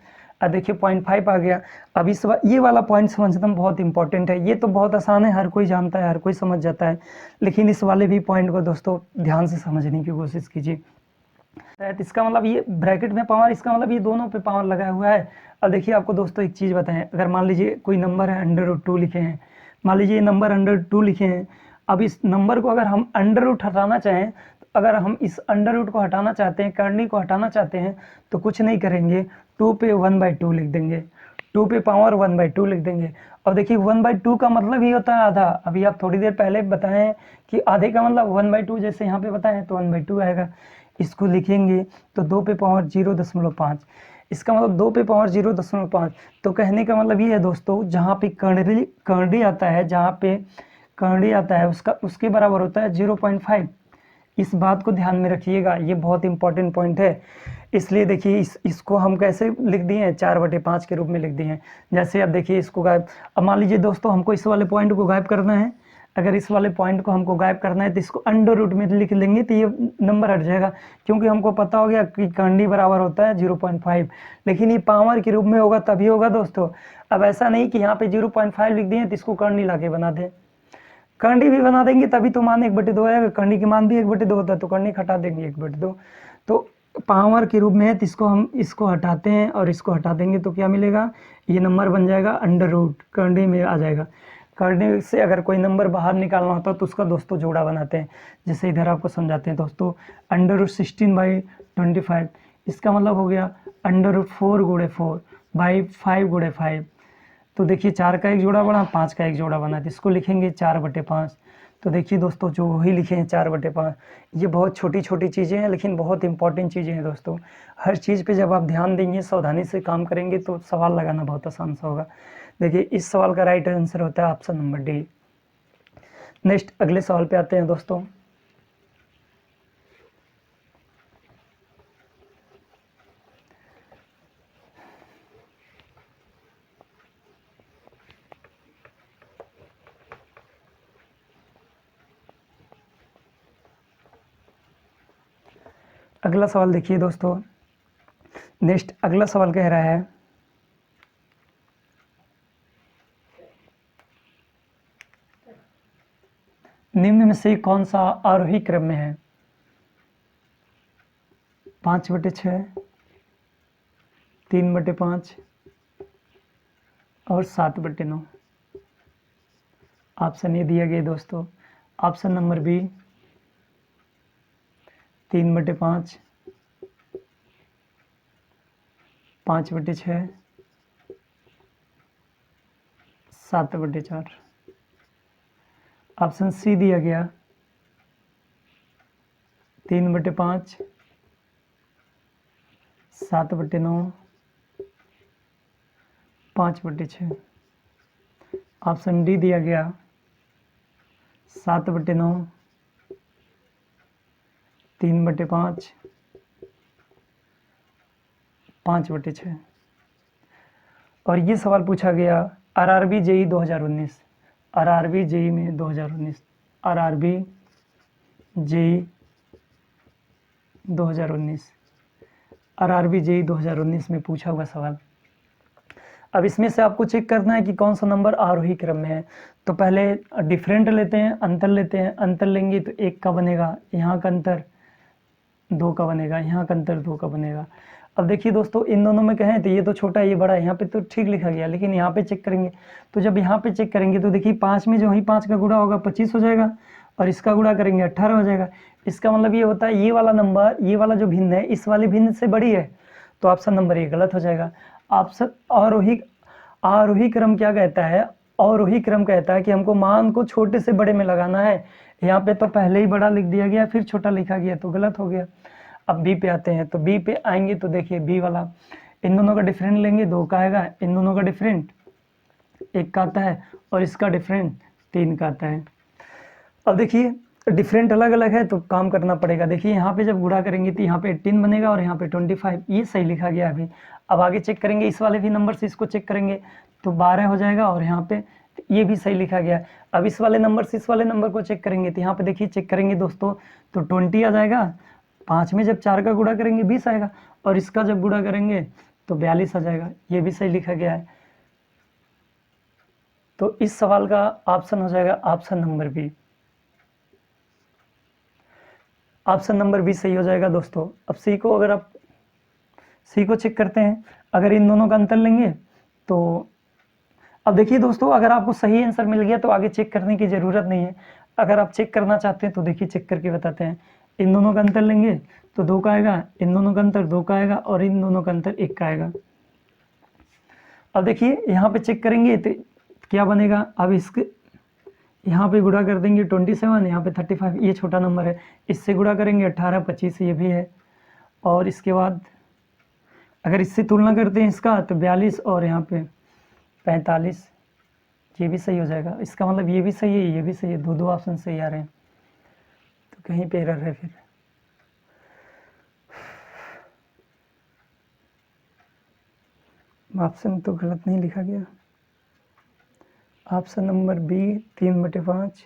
S1: अब देखिए 0.5 आ गया। अब ये वाला पॉइंट समझना बहुत इंपॉर्टेंट है। ये तो बहुत आसान है, हर कोई जानता है, हर कोई समझ जाता है, लेकिन इस वाले भी पॉइंट को दोस्तों ध्यान से समझने की कोशिश कीजिए। इसका मतलब ये ब्रैकेट में पावर, इसका मतलब ये दोनों पे पावर लगा हुआ है। अब देखिए आपको दोस्तों एक चीज़ बताएं, अगर मान लीजिए कोई नंबर है √2 लिखे हैं, मान लीजिए ये नंबर √2 लिखे हैं। अब इस नंबर को अगर हम √ हटाना चाहें, अगर हम इस √ को हटाना चाहते हैं, करनी को हटाना चाहते हैं, तो कुछ नहीं करेंगे, 2 पे 1/2 लिख देंगे, 2 पे पावर 1/2 लिख देंगे। और देखिए 1/2 का मतलब ही होता है आधा। अभी आप थोड़ी देर पहले बताएं कि आधे का मतलब 1/2, जैसे यहाँ पे बताएं तो 1/2 आएगा। इसको लिखेंगे तो 2 पे पावर 0.5, इसका मतलब 2 पे पावर 0.5। तो कहने का मतलब ये है दोस्तों, जहाँ पे कर्णी आता है, जहाँ पे कर्णी आता है उसके बराबर होता है 0.5। इस बात को ध्यान में रखिएगा, ये बहुत इंपॉर्टेंट पॉइंट है। इसलिए देखिए इसको हम कैसे लिख दिए हैं, 4/5 के रूप में लिख दिए हैं। जैसे अब देखिए इसको गायब, अब मान लीजिए दोस्तों हमको इस वाले पॉइंट को गायब करना है, अगर इस वाले पॉइंट को हमको गायब करना है तो इसको √ में लिख लेंगे तो ये नंबर हट जाएगा, क्योंकि हमको पता हो गया कि कर्णी बराबर होता है 0.5। लेकिन ये पावर के रूप में होगा तभी होगा दोस्तों। अब ऐसा नहीं कि यहाँ पे 0.5 लिख दिए तो इसको कर्णी ला के बना दें, कर्णी भी बना देंगे तभी तो मान 1/2 आएगा। कर्णी की मान भी 1/2 होता है, तो कर्णी हटा देंगे 1/2। तो पावर के रूप में है, तो इसको हम इसको हटाते हैं और इसको हटा देंगे तो क्या मिलेगा, ये नंबर बन जाएगा √ कर्णी में आ जाएगा। कर्णी से अगर कोई नंबर बाहर निकालना होता तो उसका दोस्तों जोड़ा बनाते हैं, जैसे इधर आपको समझाते हैं दोस्तों। √16/25, इसका मतलब हो गया √4/4/5/5। तो देखिए 4 का एक जोड़ा बना, 5 का एक जोड़ा बना, तो इसको लिखेंगे 4/5। तो देखिए दोस्तों, जो वही लिखे हैं 4/5। ये बहुत छोटी छोटी चीज़ें हैं, लेकिन बहुत इंपॉर्टेंट चीज़ें हैं दोस्तों। हर चीज़ पे जब आप ध्यान देंगे, सावधानी से काम करेंगे, तो सवाल लगाना बहुत आसान सा होगा। देखिए इस सवाल का राइट आंसर होता है ऑप्शन नंबर डी। नेक्स्ट अगले सवाल पे आते हैं दोस्तों। अगला सवाल देखिए दोस्तों, नेक्स्ट अगला सवाल कह रहा है, निम्न में से कौन सा आरोही क्रम में है, 5/6, 3/5 और 7/9। ऑप्शन ये दिया गया दोस्तों। Option number B 3/5, 5/6, 7/4। Option C दिया गया 3/5, 7/9, 5/6। ऑप्शन डी दिया गया 7/9, 3/5, 5/6। और ये सवाल पूछा गया RRB JEE 2019, RRB JEE में 2019, RRB JEE 2019, RRB JEE 2019 में पूछा हुआ सवाल। अब इसमें से आपको चेक करना है कि कौन सा नंबर आरोही क्रम में है। तो पहले डिफरेंट लेते हैं, अंतर लेते हैं। अंतर लेंगे तो 1 का बनेगा, यहाँ का अंतर 2 का बनेगा, यहाँ का अंतर 2 का बनेगा। अब देखिए दोस्तों, इन दोनों में कहें तो ये तो छोटा है, ये बड़ा है, यहाँ पे तो ठीक लिखा गया, लेकिन यहाँ पे चेक करेंगे तो जब यहाँ पे चेक करेंगे तो देखिए 5 में जो ही 5 का गुणा होगा 25 हो जाएगा, और इसका गुणा करेंगे 18 हो जाएगा। इसका मतलब ये होता है ये वाला नंबर, ये वाला जो भिन्न है, इस वाले भिन्न से बड़ी है, तो ऑप्शन नंबर ए गलत हो जाएगा। ऑप्शन आरोही क्रम क्या कहता है, अवरोही क्रम कहता है कि हमको मान को छोटे से बड़े में लगाना है। यहाँ पे तो पहले ही बड़ा लिख दिया गया, फिर छोटा लिखा गया, तो गलत हो गया। अब बी पे आते हैं, तो बी पे आएंगे तो देखिए बी वाला, इन दोनों का डिफरेंट लेंगे 2 का आएगा, इन दोनों का डिफरेंट 1 का आता है, और इसका डिफरेंट 3 का आता है। अब देखिए डिफरेंट अलग अलग है तो काम करना पड़ेगा। देखिए यहाँ पे जब गुणा करेंगे तो यहाँ पे 18 बनेगा और यहाँ पे 25, ये सही लिखा गया अभी। अब आगे चेक करेंगे इस वाले भी नंबर से इसको चेक करेंगे तो 12 हो जाएगा और यहाँ पे ये भी सही लिखा गया। अब इस वाले नंबर से इस वाले नंबर को चेक करेंगे तो यहाँ पे देखिए चेक करेंगे दोस्तों तो 20 आ जाएगा। 5 में जब 4 का गुणा करेंगे 20 आएगा और इसका जब गुणा करेंगे तो 42 आ जाएगा, ये भी सही लिखा गया है। तो इस सवाल का ऑप्शन हो जाएगा option number B. Option number B सही हो जाएगा दोस्तों। अब सी को अगर आप सी को चेक करते हैं, अगर इन दोनों का अंतर लेंगे तो अब देखिए दोस्तों अगर आपको सही आंसर मिल गया तो आगे चेक करने की ज़रूरत नहीं है। अगर आप चेक करना चाहते हैं तो देखिए चेक करके बताते हैं। इन दोनों का अंतर लेंगे तो 2 का आएगा, इन दोनों का अंतर 2 का आएगा और इन दोनों का अंतर 1 का आएगा। अब देखिए यहाँ पे चेक करेंगे तो क्या बनेगा। अब इसके यहाँ पे गुणा कर देंगे 27, यहाँ पे 35, ये छोटा नंबर है, इससे गुणा करेंगे 18, 25 ये भी है। और इसके बाद अगर इससे तुलना करते हैं इसका तो 42 और यहाँ पे 45, ये भी सही हो जाएगा। इसका मतलब ये भी सही है, ये भी सही है, दो ऑप्शन सही आ रहे हैं। तो कहीं पे एरर है, फिर ऑप्शन तो गलत नहीं लिखा गया। ऑप्शन नंबर बी 3/5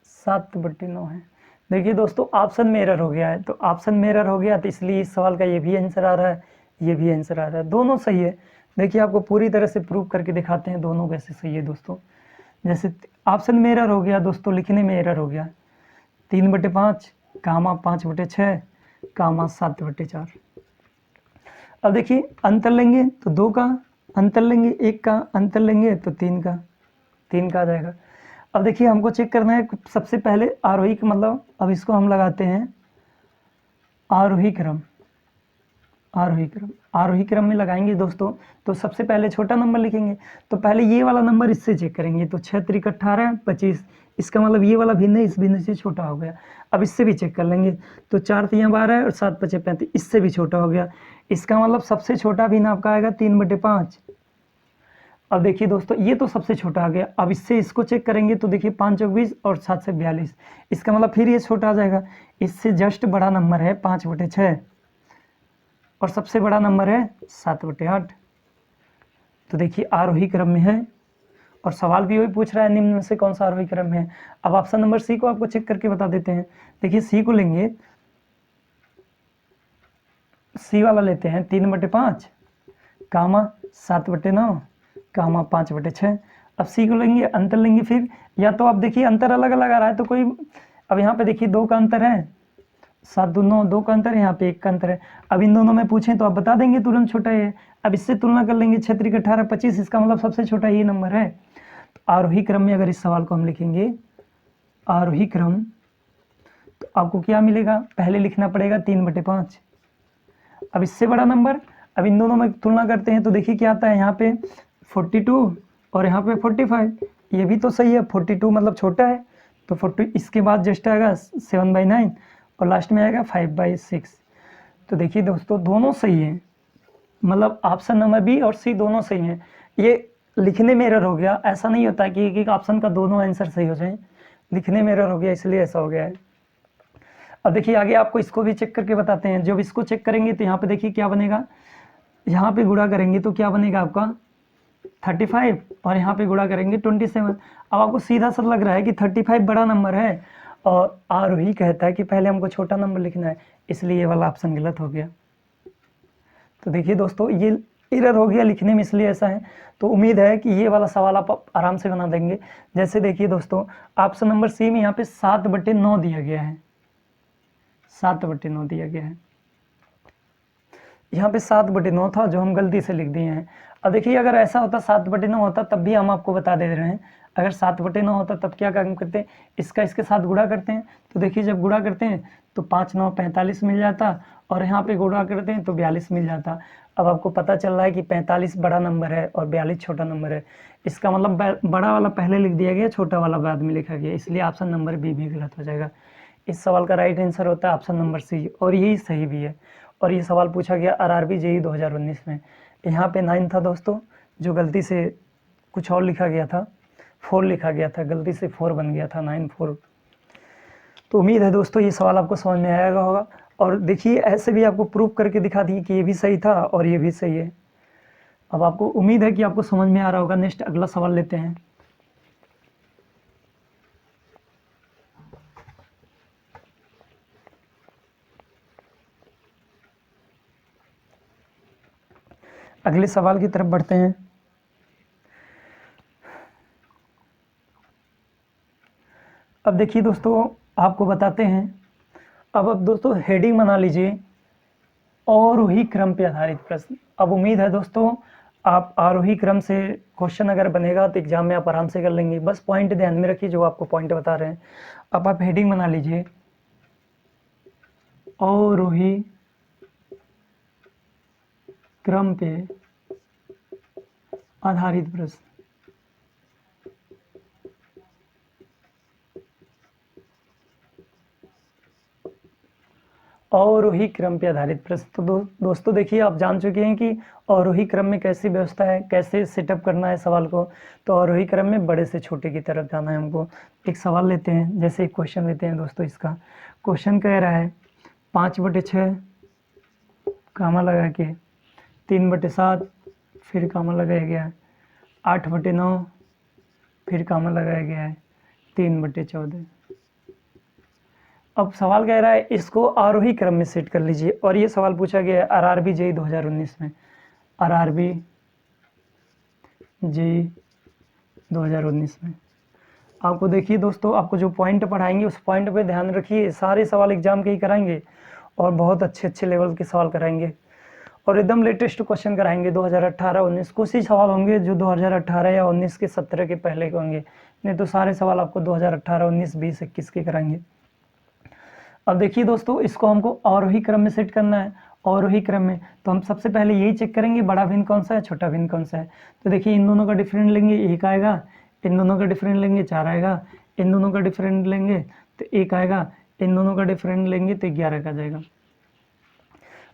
S1: 7/9 है। देखिए दोस्तों ऑप्शन में एरर हो गया है, तो ऑप्शन में एरर हो गया तो इसलिए इस सवाल का ये भी आंसर आ रहा है, ये भी आंसर आ रहा है, दोनों सही है। देखिए आपको पूरी तरह से प्रूव करके दिखाते हैं दोनों कैसे सही है दोस्तों। जैसे ऑप्शन में एरर हो गया दोस्तों, लिखने में एरर हो गया 3/5 कामा 5/6 कामा 7/4। अब देखिए अंतर लेंगे तो 2 का अंतर लेंगे, 1 का अंतर लेंगे तो 3 का आ जाएगा। अब देखिए हमको चेक करना है सबसे पहले आरोही का मतलब, अब इसको हम लगाते हैं आरोही क्रम। आरोही क्रम में लगाएंगे दोस्तों तो सबसे पहले छोटा नंबर लिखेंगे। तो पहले ये वाला नंबर इससे चेक करेंगे तो 6 त्रिक 18 25, इसका मतलब ये वाला भिन्न इस भिन्न से छोटा हो गया। अब इससे भी चेक कर लेंगे तो 4 तियाँ 12 और 7 5 35, इससे भी छोटा हो गया। इसका मतलब सबसे छोटा भिन्न आपका आएगा 3/5। अब देखिए दोस्तों ये तो सबसे छोटा आ गया। अब इससे इसको चेक करेंगे तो देखिए 5 चौक 20 और 7 से 42, इसका मतलब फिर ये छोटा आ जाएगा। इससे जस्ट बड़ा नंबर है 5/6 और सबसे बड़ा नंबर है 7/8। तो देखिए आरोही क्रम में है और सवाल भी वही पूछ रहा है निम्न में से कौन सा आरोही क्रम है। अब ऑप्शन नंबर सी को आपको चेक करके बता देते हैं। देखिए सी को लेंगे, सी वाला लेते हैं 3/5 कामा 7/9 कामा 5/6। अब सी को लेंगे, अंतर लेंगे, फिर या तो आप देखिए अंतर अलग अलग आ रहा है तो कोई, अब यहाँ पे देखिए 2 का अंतर है, 7 2 9, 2 का अंतर है, यहाँ पे 1 का अंतर है। अब इन दोनों में पूछें तो आप बता देंगे तुरंत छोटा है। अब इससे तुलना कर लेंगे 6 त्रिक 18 25, इसका मतलब सबसे छोटा ये नंबर है। तो आरोही क्रम में अगर इस सवाल को हम लिखेंगे आरोही क्रम तो आपको क्या मिलेगा, पहले लिखना पड़ेगा 3/5। अब इससे बड़ा नंबर, अब इन दोनों में तुलना करते हैं तो देखिए क्या आता है, यहाँ पे 42 और यहाँ पे 45, ये भी तो सही है। 42 मतलब छोटा है तो 40, इसके बाद जस्ट आएगा 7/9 और लास्ट में आएगा 5/6। तो देखिए दोस्तों दोनों सही हैं, मतलब ऑप्शन नंबर बी और सी दोनों सही हैं। ये लिखने में एरर हो गया, ऐसा नहीं होता कि एक ऑप्शन का दोनों आंसर सही हो जाए, लिखने में एरर हो गया इसलिए ऐसा हो गया है। अब देखिए आगे आपको इसको भी चेक करके बताते हैं। जब इसको चेक करेंगे तो यहाँ पे देखिए क्या बनेगा, यहाँ पे गुणा करेंगे तो क्या बनेगा आपका 35 और यहाँ पे गुणा करेंगे 27। अब आपको सीधा सा लग रहा है कि 35 बड़ा नंबर है और आरोही कहता है कि पहले हमको छोटा नंबर लिखना है, इसलिए ये वाला ऑप्शन गलत हो गया। तो देखिए दोस्तों ये एरर हो गया लिखने में, इसलिए ऐसा है। तो उम्मीद है कि ये वाला सवाल आप आराम से बना देंगे। जैसे देखिए दोस्तों ऑप्शन नंबर सी में यहाँ पे 7/9 दिया गया है, 7/9 दिया गया है, यहाँ पे 7/9 था जो हम गलती से लिख दिए हैं। अब देखिए अगर ऐसा होता 7/9 होता तब भी हम आपको बता दे रहे हैं। अगर 7/9 होता तब क्या काम करते हैं, इसका इसके साथ गुणा करते हैं। तो देखिए जब गुणा करते हैं तो 5 9 45 मिल जाता और यहाँ पे गुणा करते हैं तो 42 मिल जाता। अब आपको पता चल रहा है कि 45 बड़ा नंबर है और 42 छोटा नंबर है। इसका मतलब बड़ा वाला पहले लिख दिया गया, छोटा वाला बाद में लिखा गया, इसलिए ऑप्शन नंबर बी भी गलत हो जाएगा। इस सवाल का राइट आंसर होता है ऑप्शन नंबर सी और यही सही भी है। और ये सवाल पूछा गया RRB JEE 2019 में। यहाँ पे 9 था दोस्तों, जो गलती से कुछ और लिखा गया था, 4 लिखा गया था, गलती से 4 बन गया था, 9 4। तो उम्मीद है दोस्तों ये सवाल आपको समझ में आएगा होगा। और देखिए ऐसे भी आपको प्रूफ करके दिखा दी कि ये भी सही था और ये भी सही है। अब आपको उम्मीद है कि आपको समझ में आ रहा होगा। नेक्स्ट अगला सवाल लेते हैं। अगले सवाल की तरफ बढ़ते हैं। अब देखिए दोस्तों आपको बताते हैं। अब दोस्तों हेडिंग बना लीजिए, आरोही क्रम पे आधारित प्रश्न। अब उम्मीद है दोस्तों आप आरोही क्रम से क्वेश्चन अगर बनेगा तो एग्जाम में आप आराम से कर लेंगे। बस पॉइंट ध्यान में रखिए जो आपको पॉइंट बता रहे हैं। अब आप हेडिंग बना लीजिए, आरोही क्रम पे आधारित प्रश्न। आरोही क्रम पे आधारित प्रश्न। तो दोस्तों देखिए आप जान चुके हैं कि आरोही क्रम में कैसी व्यवस्था है, कैसे सेटअप करना है सवाल को। तो आरोही क्रम में बड़े से छोटे की तरफ जाना है हमको। एक सवाल लेते हैं, जैसे एक क्वेश्चन लेते हैं दोस्तों। इसका क्वेश्चन कह रहा है 5/6 कामा लगा के 3/7 फिर कामा लगाया गया है, 8/9 फिर कामा लगाया गया है, 3/14। अब सवाल कह रहा है इसको आरोही क्रम में सेट कर लीजिए। और ये सवाल पूछा गया है आरआरबी जेईई 2019 में। आरआरबी जेईई 2019 में आपको देखिए दोस्तों, आपको जो पॉइंट पढ़ाएंगे उस पॉइंट पे ध्यान रखिए। सारे सवाल एग्जाम के ही कराएंगे और बहुत अच्छे अच्छे लेवल के सवाल कराएंगे और एकदम लेटेस्ट क्वेश्चन कराएंगे। 2018-19 कुछ ही सवाल होंगे जो 2018 या 19 के 17 के पहले के होंगे, नहीं तो सारे सवाल आपको 2018, 19, 20, 21 के कराएंगे। अब देखिए दोस्तों इसको हमको आरोही क्रम में सेट करना है। आरोही क्रम में तो हम सबसे पहले यही चेक करेंगे बड़ा भिन्न कौन सा है, छोटा भिन्न कौन सा है। तो देखिए इन दोनों का डिफरेंट लेंगे 1 आएगा, इन दोनों का डिफरेंट लेंगे 4 आएगा, इन दोनों का डिफरेंट लेंगे तो 1 आएगा, इन दोनों का डिफरेंट लेंगे तो 11 का जाएगा।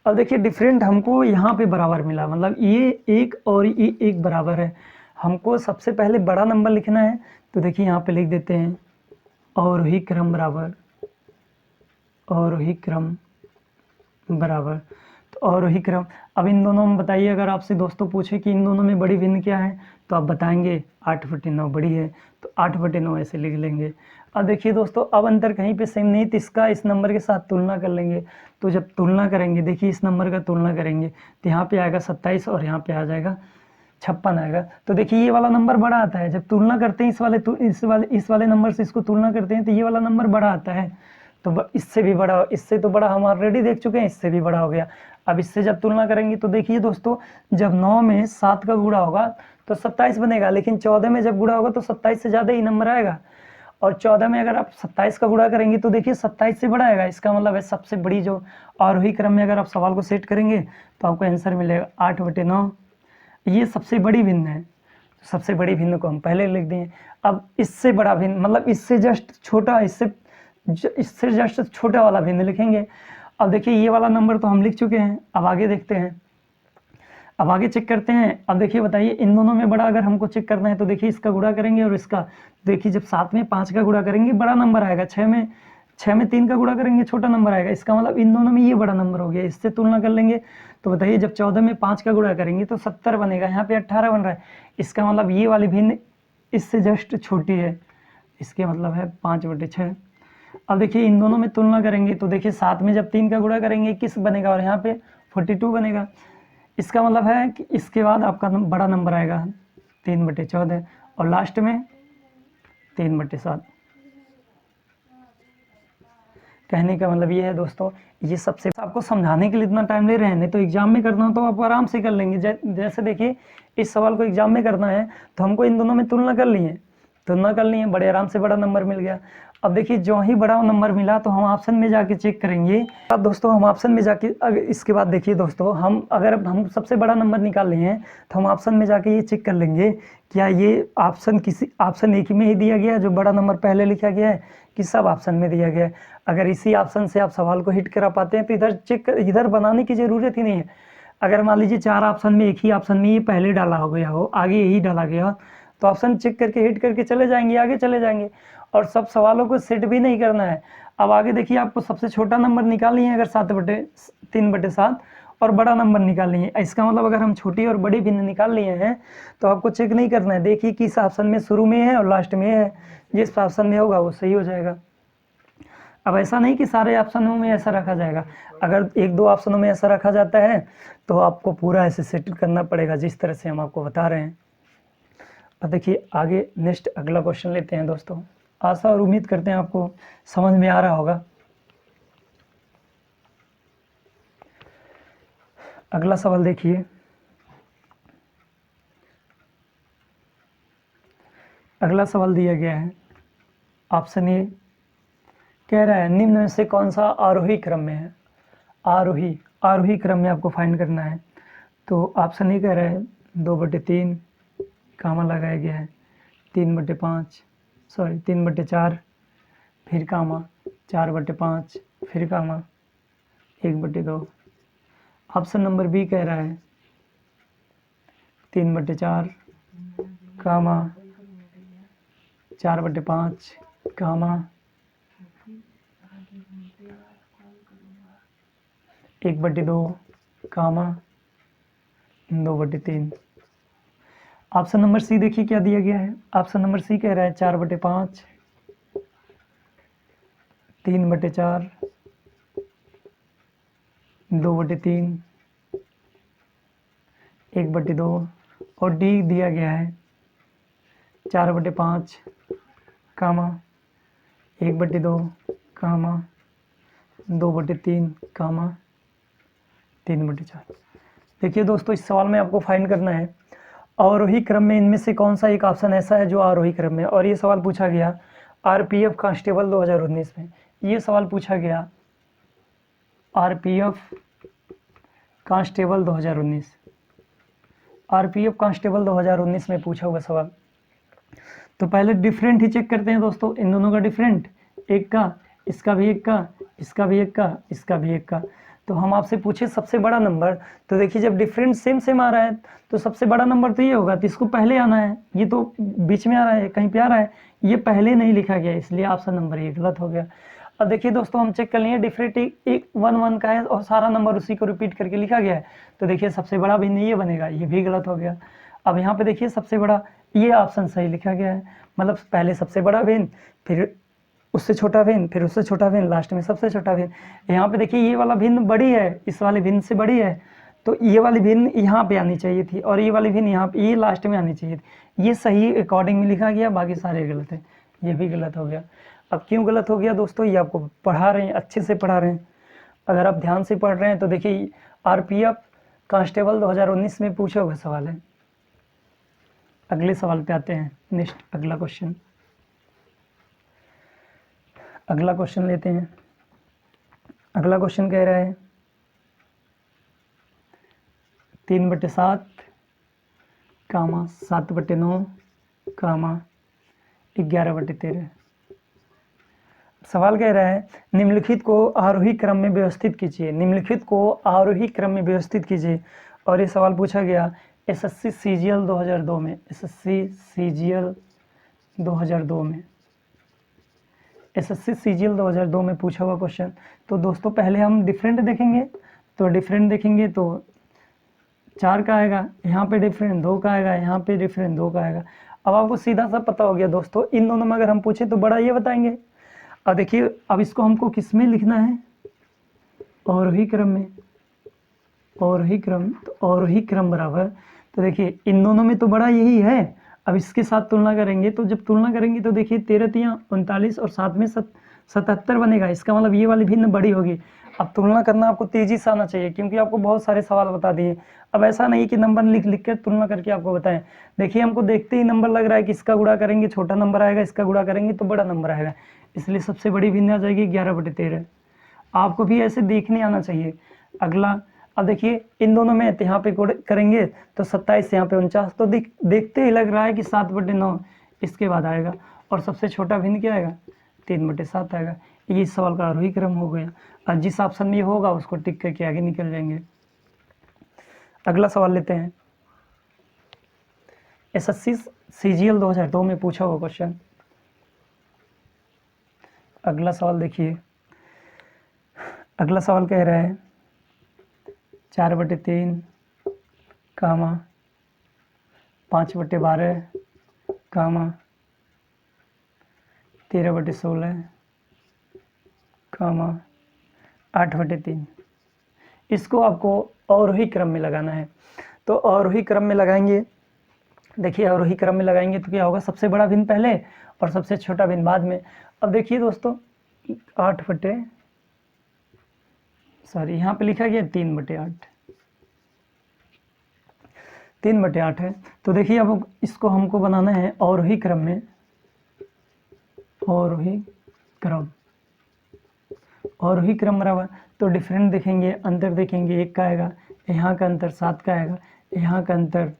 S1: अब देखिए डिफरेंट हमको यहाँ पे बराबर मिला, मतलब ये 1 और ये 1 बराबर है। हमको सबसे पहले बड़ा नंबर लिखना है। तो देखिए यहाँ पे लिख देते हैं आरोही क्रम बराबर, आरोही क्रम बराबर। तो आरोही क्रम, अब इन दोनों में बताइए, अगर आपसे दोस्तों पूछे कि इन दोनों में बड़ी भिन्न क्या है तो आप बताएंगे 8/9 बड़ी है, तो 8/9 ऐसे लिख लेंगे। अब देखिए दोस्तों अब अंतर कहीं पे सेम नहीं, तो इसका इस नंबर के साथ तुलना कर लेंगे। तो जब तुलना करेंगे देखिए इस नंबर का तुलना करेंगे तो यहाँ पे आएगा 27 और यहाँ पे आ जाएगा 56 आएगा। तो देखिए ये वाला नंबर बड़ा आता है। जब तुलना करते हैं इस वाले नंबर से इसको तुलना करते हैं तो ये वाला नंबर बड़ा आता है। तो इससे भी बड़ा, इससे तो बड़ा हम ऑलरेडी देख चुके हैं, इससे भी बड़ा हो गया। अब इससे जब तुलना करेंगे तो देखिए दोस्तों जब 9 में 7 का गुणा होगा तो 27 बनेगा, लेकिन 14 में जब गुणा होगा तो 27 से ज़्यादा ही नंबर आएगा। और 14 में अगर आप 27 का गुणा करेंगे तो देखिए 27 से बड़ा आएगा। इसका मतलब है सबसे बड़ी जो आरोही क्रम में अगर आप सवाल को सेट करेंगे तो आपको आंसर मिलेगा 8/9। ये सबसे बड़ी भिन्न है। सबसे बड़ी भिन्न को हम पहले लिख दिए। अब इससे बड़ा भिन्न मतलब इससे जस्ट छोटा, इससे जस्ट छोटा वाला भिन्न लिखेंगे। अब देखिए ये वाला नंबर तो हम लिख चुके हैं। अब आगे देखते हैं, अब आगे चेक करते हैं। अब देखिए बताइए इन दोनों में बड़ा अगर हमको चेक करना है तो देखिए इसका गुणा करेंगे और इसका, देखिए जब 7 में 5 का गुणा करेंगे बड़ा नंबर आएगा, 6 में 3 का गुणा करेंगे छोटा नंबर आएगा। इसका मतलब इन दोनों में ये बड़ा नंबर हो गया। इससे तुलना कर लेंगे तो बताइए जब 14 में 5 का गुणा करेंगे तो 70 बनेगा, यहाँ पे 18 बन रहा है। इसका मतलब ये वाली भिन्न इससे जस्ट छोटी है, इसके मतलब है 5/6। अब देखिए इन दोनों में तुलना करेंगे तो देखिए 7 में जब 3 का गुणा करेंगे 21 बनेगा और यहाँ पे 42 बनेगा। इसका मतलब है कि इसके बाद आपका बड़ा नंबर आएगा 3/14 और लास्ट में 3/7। कहने का मतलब ये है दोस्तों, ये सबसे आपको समझाने के लिए इतना टाइम ले रहे हैं, नहीं तो एग्जाम में करना हो तो आप आराम से कर लेंगे। जैसे देखिए इस सवाल को एग्जाम में करना है तो हमको इन दोनों में तुलना कर ली है, बड़े आराम से बड़ा नंबर मिल गया। अब देखिए जो ही बड़ा नंबर मिला तो हम ऑप्शन में जाके चेक करेंगे। अब दोस्तों हम ऑप्शन में जाके इसके बाद देखिए दोस्तों अगर हम सबसे बड़ा नंबर निकाल लिए हैं तो हम ऑप्शन में जाके ये चेक कर लेंगे क्या ये ऑप्शन एक ही में ही दिया गया है जो बड़ा नंबर पहले लिखा गया है कि सब ऑप्शन में दिया गया है। अगर इसी ऑप्शन से आप सवाल को हिट करा पाते हैं तो इधर बनाने की ज़रूरत ही नहीं है। अगर मान लीजिए 4 ऑप्शन में एक ही ऑप्शन में ये पहले डाला हो गया हो, आगे यही डाला गया, तो ऑप्शन चेक करके हिट करके चले जाएंगे, आगे चले जाएंगे। और सब सवालों को सेट भी नहीं करना है। अब आगे देखिए, आपको सबसे छोटा नंबर निकालनी है अगर 3/7 और बड़ा नंबर निकालनी है। इसका मतलब अगर हम छोटी और बड़ी भिन्न निकाल लिए हैं तो आपको चेक नहीं करना है। देखिए किस ऑप्शन में शुरू में है और लास्ट में है, जिस ऑप्शन में होगा वो सही हो जाएगा। अब ऐसा नहीं कि सारे ऑप्शनों में ऐसा रखा जाएगा, अगर 1-2 ऑप्शनों में ऐसा रखा जाता है तो आपको पूरा ऐसे सेट करना पड़ेगा जिस तरह से हम आपको बता रहे हैं। अब देखिए आगे नेक्स्ट अगला क्वेश्चन लेते हैं दोस्तों। आशा और उम्मीद करते हैं आपको समझ में आ रहा होगा। अगला सवाल देखिए, अगला सवाल दिया गया है ऑप्शन ए, कह रहा है निम्न में से कौन सा आरोही क्रम में है। आरोही क्रम में आपको फाइंड करना है। तो ऑप्शन ए कह रहा है 2/3 कामा लगाया गया है, 3/4 फिर कामा, 4/5 फिर कामा, 1/2। ऑप्शन नंबर बी कह रहा है 3/4 कामा, 4/5 कामा, 1/2 कामा, 2/3। ऑप्शन नंबर सी देखिए क्या दिया गया है। ऑप्शन नंबर सी कह रहा है 4/5, 3/4, 2/3, 1/2 और डी दिया गया है 4/5 कामा, 1/2 कामा, 2/3 कामा, 3/4। देखिए दोस्तों, इस सवाल में आपको फाइंड करना है आरोही क्रम में इनमें से कौन सा एक ऑप्शन ऐसा है जो आरोही क्रम में, और ये सवाल पूछा गया आरपीएफ कांस्टेबल 2019 में। ये सवाल पूछा गया आरपीएफ कांस्टेबल 2019, आरपीएफ कांस्टेबल 2019 में पूछा हुआ सवाल। तो पहले डिफरेंट ही चेक करते हैं दोस्तों, इन दोनों का डिफरेंट, एक का, इसका भी एक का, इसका भी एक का, इसका भी एक का। तो हम आपसे पूछे सबसे बड़ा नंबर, तो देखिए जब डिफरेंट सेम आ रहा है तो सबसे बड़ा नंबर तो ये होगा, तो इसको पहले आना है। ये तो बीच में आ रहा है, कहीं पे आ रहा है, ये पहले नहीं लिखा गया, इसलिए ऑप्शन नंबर ये गलत हो गया। अब देखिए दोस्तों, हम चेक कर लिए डिफरेंट एक 1 का है और सारा नंबर उसी को रिपीट करके लिखा गया है, तो देखिए सबसे बड़ा भिन्न ये बनेगा, ये भी गलत हो गया। अब यहाँ पे देखिए सबसे बड़ा, ये ऑप्शन सही लिखा गया है, मतलब पहले सबसे बड़ा भिन्न, फिर उससे छोटा भिन्न, फिर उससे छोटा भिन्न, लास्ट में सबसे छोटा भिन्न। यहाँ पे देखिए ये वाला भिन्न बड़ी है, इस वाले भिन्न से बड़ी है, तो ये वाली भिन्न यहाँ पे आनी चाहिए थी और ये वाली भिन्न यहाँ पे, ये लास्ट में आनी चाहिए थी। ये सही अकॉर्डिंग में लिखा गया, बाकी सारे गलत है, ये भी गलत हो गया। अब क्यों गलत हो गया दोस्तों, ये आपको पढ़ा रहे हैं, अच्छे से पढ़ा रहे हैं, अगर आप ध्यान से पढ़ रहे हैं तो देखिए आरपीएफ कांस्टेबल 2019 में पूछा हुआ सवाल है। अगले सवाल पे आते हैं, नेक्स्ट अगला क्वेश्चन, अगला क्वेश्चन लेते हैं। अगला क्वेश्चन कह रहा है 3/7 कामा, 7/9 कामा, 11/13। सवाल कह रहा है निम्नलिखित को आरोही क्रम में व्यवस्थित कीजिए, निम्नलिखित को आरोही क्रम में व्यवस्थित कीजिए। और ये सवाल पूछा गया एसएससी सीजीएल 2002 में, एसएससी सीजीएल 2002 में, एसएससी सीजीएल 2002 में पूछा हुआ क्वेश्चन। तो दोस्तों पहले हम डिफरेंट देखेंगे, तो डिफरेंट देखेंगे तो 4 का आएगा, यहाँ पे डिफरेंट 2 का आएगा, यहाँ पे डिफरेंट 2 का आएगा। अब आपको सीधा सा पता हो गया दोस्तों, इन दोनों में अगर हम पूछे तो बड़ा ये बताएंगे। अब देखिए, अब इसको हमको किस में लिखना है, आरोही क्रम में, आरोही क्रम, तो आरोही क्रम बराबर, तो देखिए इन दोनों में तो बड़ा यही है। अब इसके साथ तुलना करेंगे, तो जब तुलना करेंगे तो देखिए 13 × 39 और 7 में 77 बनेगा, इसका मतलब ये वाली भिन्न बड़ी होगी। अब तुलना करना आपको तेजी से आना चाहिए, क्योंकि आपको बहुत सारे सवाल बता दिए। अब ऐसा नहीं कि नंबर लिख कर तुलना करके आपको बताएं। देखिए हमको देखते ही नंबर लग रहा है कि इसका गुणा करेंगे छोटा नंबर आएगा, इसका गुणा करेंगे तो बड़ा नंबर आएगा, इसलिए सबसे बड़ी भिन्न आ जाएगी 11/13। आपको भी ऐसे देखने आना चाहिए। अगला, अब देखिए इन दोनों में यहाँ पे करेंगे तो 27, यहाँ पे 49, तो देखते ही लग रहा है कि 7/9 इसके बाद आएगा, और सबसे छोटा भिन्न क्या आएगा, 3/7 आएगा। ये इस सवाल का आरोही क्रम हो गया, और जिस ऑप्शन में ये होगा उसको टिक करके आगे निकल जाएंगे। अगला सवाल लेते हैं। SSC CGL 2002 में पूछा हुआ क्वेश्चन। अगला सवाल देखिए, अगला सवाल कह रहा है 4/3 कामा 5/12 कामा 13/16 कामा 8/3। इसको आपको अवरोही क्रम में लगाना है। तो अवरोही क्रम में लगाएंगे, देखिए अवरोही क्रम में लगाएंगे तो क्या होगा, सबसे बड़ा भिन्न पहले और सबसे छोटा भिन्न बाद में। अब देखिए दोस्तों यहाँ पे लिखा गया 3/8, 3/8 है। तो देखिए अब इसको हमको बनाना है अवरोही क्रम में, अवरोही क्रम, अवरोही क्रम बराबर। तो डिफरेंट देखेंगे, अंतर देखेंगे, 1 का आएगा, यहाँ का अंतर 7 का आएगा, यहाँ का अंतर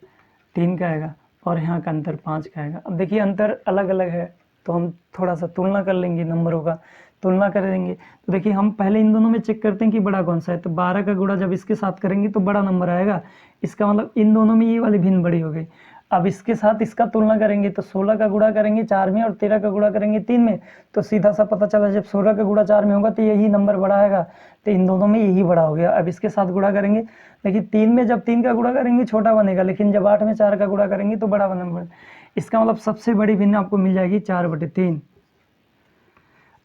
S1: 3 का आएगा और यहाँ का अंतर 5 का आएगा। अब देखिए अंतर अलग अलग है तो हम थोड़ा सा तुलना कर लेंगे, नंबरों का तुलना कर देंगे। तो देखिए हम पहले इन दोनों में चेक करते हैं कि बड़ा कौन सा है। तो 12 का गुणा जब इसके साथ करेंगे तो बड़ा नंबर आएगा, इसका मतलब इन दोनों में ये वाली भिन्न बड़ी हो गई। अब इसके साथ इसका तुलना करेंगे तो 16 का गुणा करेंगे 4 में और 13 का गुणा करेंगे 3 में, तो सीधा सा पता चला जब 16 का गुणा 4 में होगा तो यही नंबर बड़ा आएगा, तो इन दोनों में यही बड़ा हो गया। अब इसके साथ गुणा करेंगे, लेकिन 3 में जब 3 का गुणा करेंगे छोटा बनेगा, लेकिन जब 8 में 4 का गुणा करेंगे तो बड़ा नंबर। इसका मतलब सबसे बड़ी भिन्न आपको मिल जाएगी 4/3।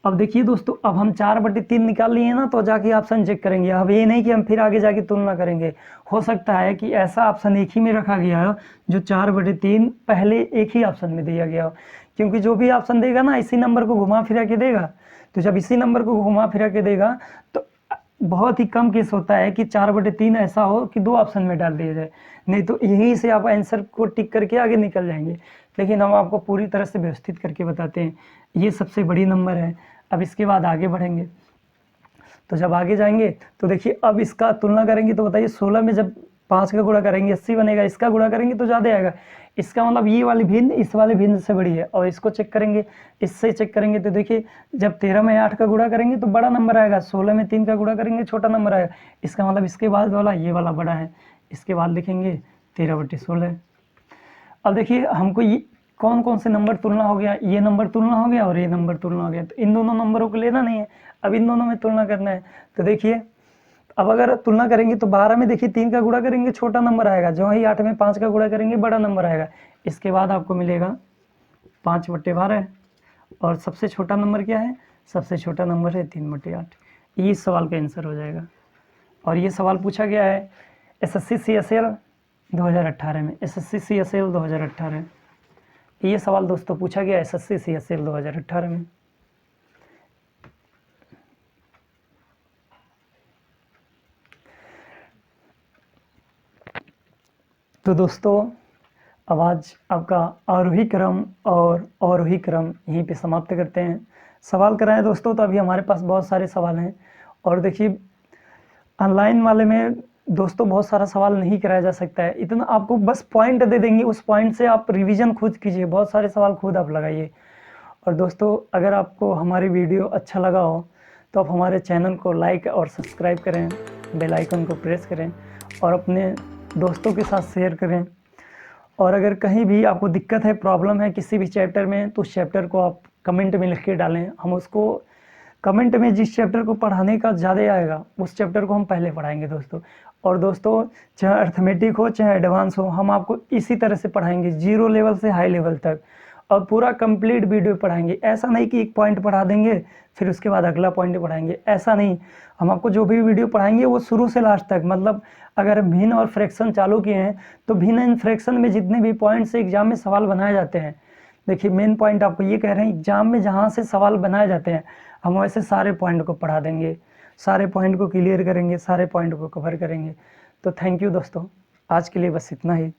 S1: अब देखिए दोस्तों, अब हम 4/3 निकाल लिए ना, तो जाके ऑप्शन चेक करेंगे। अब ये नहीं कि हम फिर आगे जाके तुलना करेंगे। हो सकता है कि ऐसा ऑप्शन एक ही में रखा गया हो जो 4/3 पहले एक ही ऑप्शन में दिया गया हो, क्योंकि जो भी ऑप्शन देगा ना इसी नंबर को घुमा फिरा के देगा। तो जब इसी नंबर को घुमा फिरा के देगा तो बहुत ही कम केस होता है कि 4/3 ऐसा हो कि 2 ऑप्शन में डाल दिया जाए, नहीं तो यहीं से आप आंसर को टिक करके आगे निकल जाएंगे। लेकिन हम आपको पूरी तरह से व्यवस्थित करके बताते हैं। ये सबसे बड़ी नंबर है। अब इसके बाद आगे बढ़ेंगे, तो जब आगे जाएंगे तो देखिए अब इसका तुलना करेंगे तो बताइए 16 में जब 5 का गुणा करेंगे 80 बनेगा, इसका गुणा करेंगे तो ज़्यादा आएगा। इसका मतलब ये वाली भिन्न इस वाले भिन्न से बड़ी है। और इसको चेक करेंगे, इससे चेक करेंगे तो देखिए जब 13 में 8 का गुणा करेंगे तो बड़ा नंबर आएगा, 16 में 3 का गुणा करेंगे छोटा नंबर आएगा। इसका मतलब इसके बाद वाला ये वाला बड़ा है। इसके बाद लिखेंगे 13/16। अब देखिए हमको ये कौन कौन से नंबर तुलना हो गया, ये नंबर तुलना हो गया और ये नंबर तुलना हो गया। तो इन दोनों नंबरों को लेना नहीं है, अब इन दोनों में तुलना करना है। तो देखिए अब अगर तुलना करेंगे तो 12 में देखिए 3 का गुणा करेंगे छोटा नंबर आएगा, जो ही 8 में 5 का गुणा करेंगे बड़ा नंबर आएगा। इसके बाद आपको मिलेगा 5/12 और सबसे छोटा नंबर क्या है, सबसे छोटा नंबर है 3/8। ये इस सवाल का आंसर हो जाएगा। और ये सवाल पूछा गया है SSC CSL 2018 में, SSC CSL 2018। ये सवाल दोस्तों पूछा गया SSC CSL 2018 में। तो दोस्तों अब आज आपका आरोही क्रम और अवरोही क्रम यहीं पे समाप्त करते हैं। सवाल कराएं दोस्तों, तो अभी हमारे पास बहुत सारे सवाल हैं। और देखिए ऑनलाइन वाले में दोस्तों बहुत सारा सवाल नहीं कराया जा सकता है, इतना आपको बस पॉइंट दे देंगे, उस पॉइंट से आप रिवीजन खुद कीजिए, बहुत सारे सवाल खुद आप लगाइए। और दोस्तों अगर आपको हमारी वीडियो अच्छा लगा हो तो आप हमारे चैनल को लाइक और सब्सक्राइब करें, बेल आइकन को प्रेस करें और अपने दोस्तों के साथ शेयर करें। और अगर कहीं भी आपको दिक्कत है, प्रॉब्लम है किसी भी चैप्टर में, तो उस चैप्टर को आप कमेंट में लिख के डालें। हम उसको कमेंट में जिस चैप्टर को पढ़ाने का ज़्यादा आएगा उस चैप्टर को हम पहले पढ़ाएंगे दोस्तों। और दोस्तों चाहे अर्थमेटिक हो चाहे एडवांस हो, हम आपको इसी तरह से पढ़ाएंगे, 0 लेवल से हाई लेवल तक, और पूरा कंप्लीट वीडियो पढ़ाएंगे। ऐसा नहीं कि एक पॉइंट पढ़ा देंगे फिर उसके बाद अगला पॉइंट पढ़ाएंगे, ऐसा नहीं। हम आपको जो भी वीडियो पढ़ाएंगे वो शुरू से लास्ट तक, मतलब अगर भिन्न और फ्रैक्शन चालू किए हैं तो भिन्न एंड फ्रैक्शन में जितने भी पॉइंट से एग्जाम में सवाल बनाए जाते हैं, देखिए मेन पॉइंट आपको ये कह रहे हैं, एग्जाम में जहाँ से सवाल बनाए जाते हैं हम वैसे सारे पॉइंट को पढ़ा देंगे, सारे पॉइंट को क्लियर करेंगे, सारे पॉइंट को कवर करेंगे। तो थैंक यू दोस्तों, आज के लिए बस इतना ही।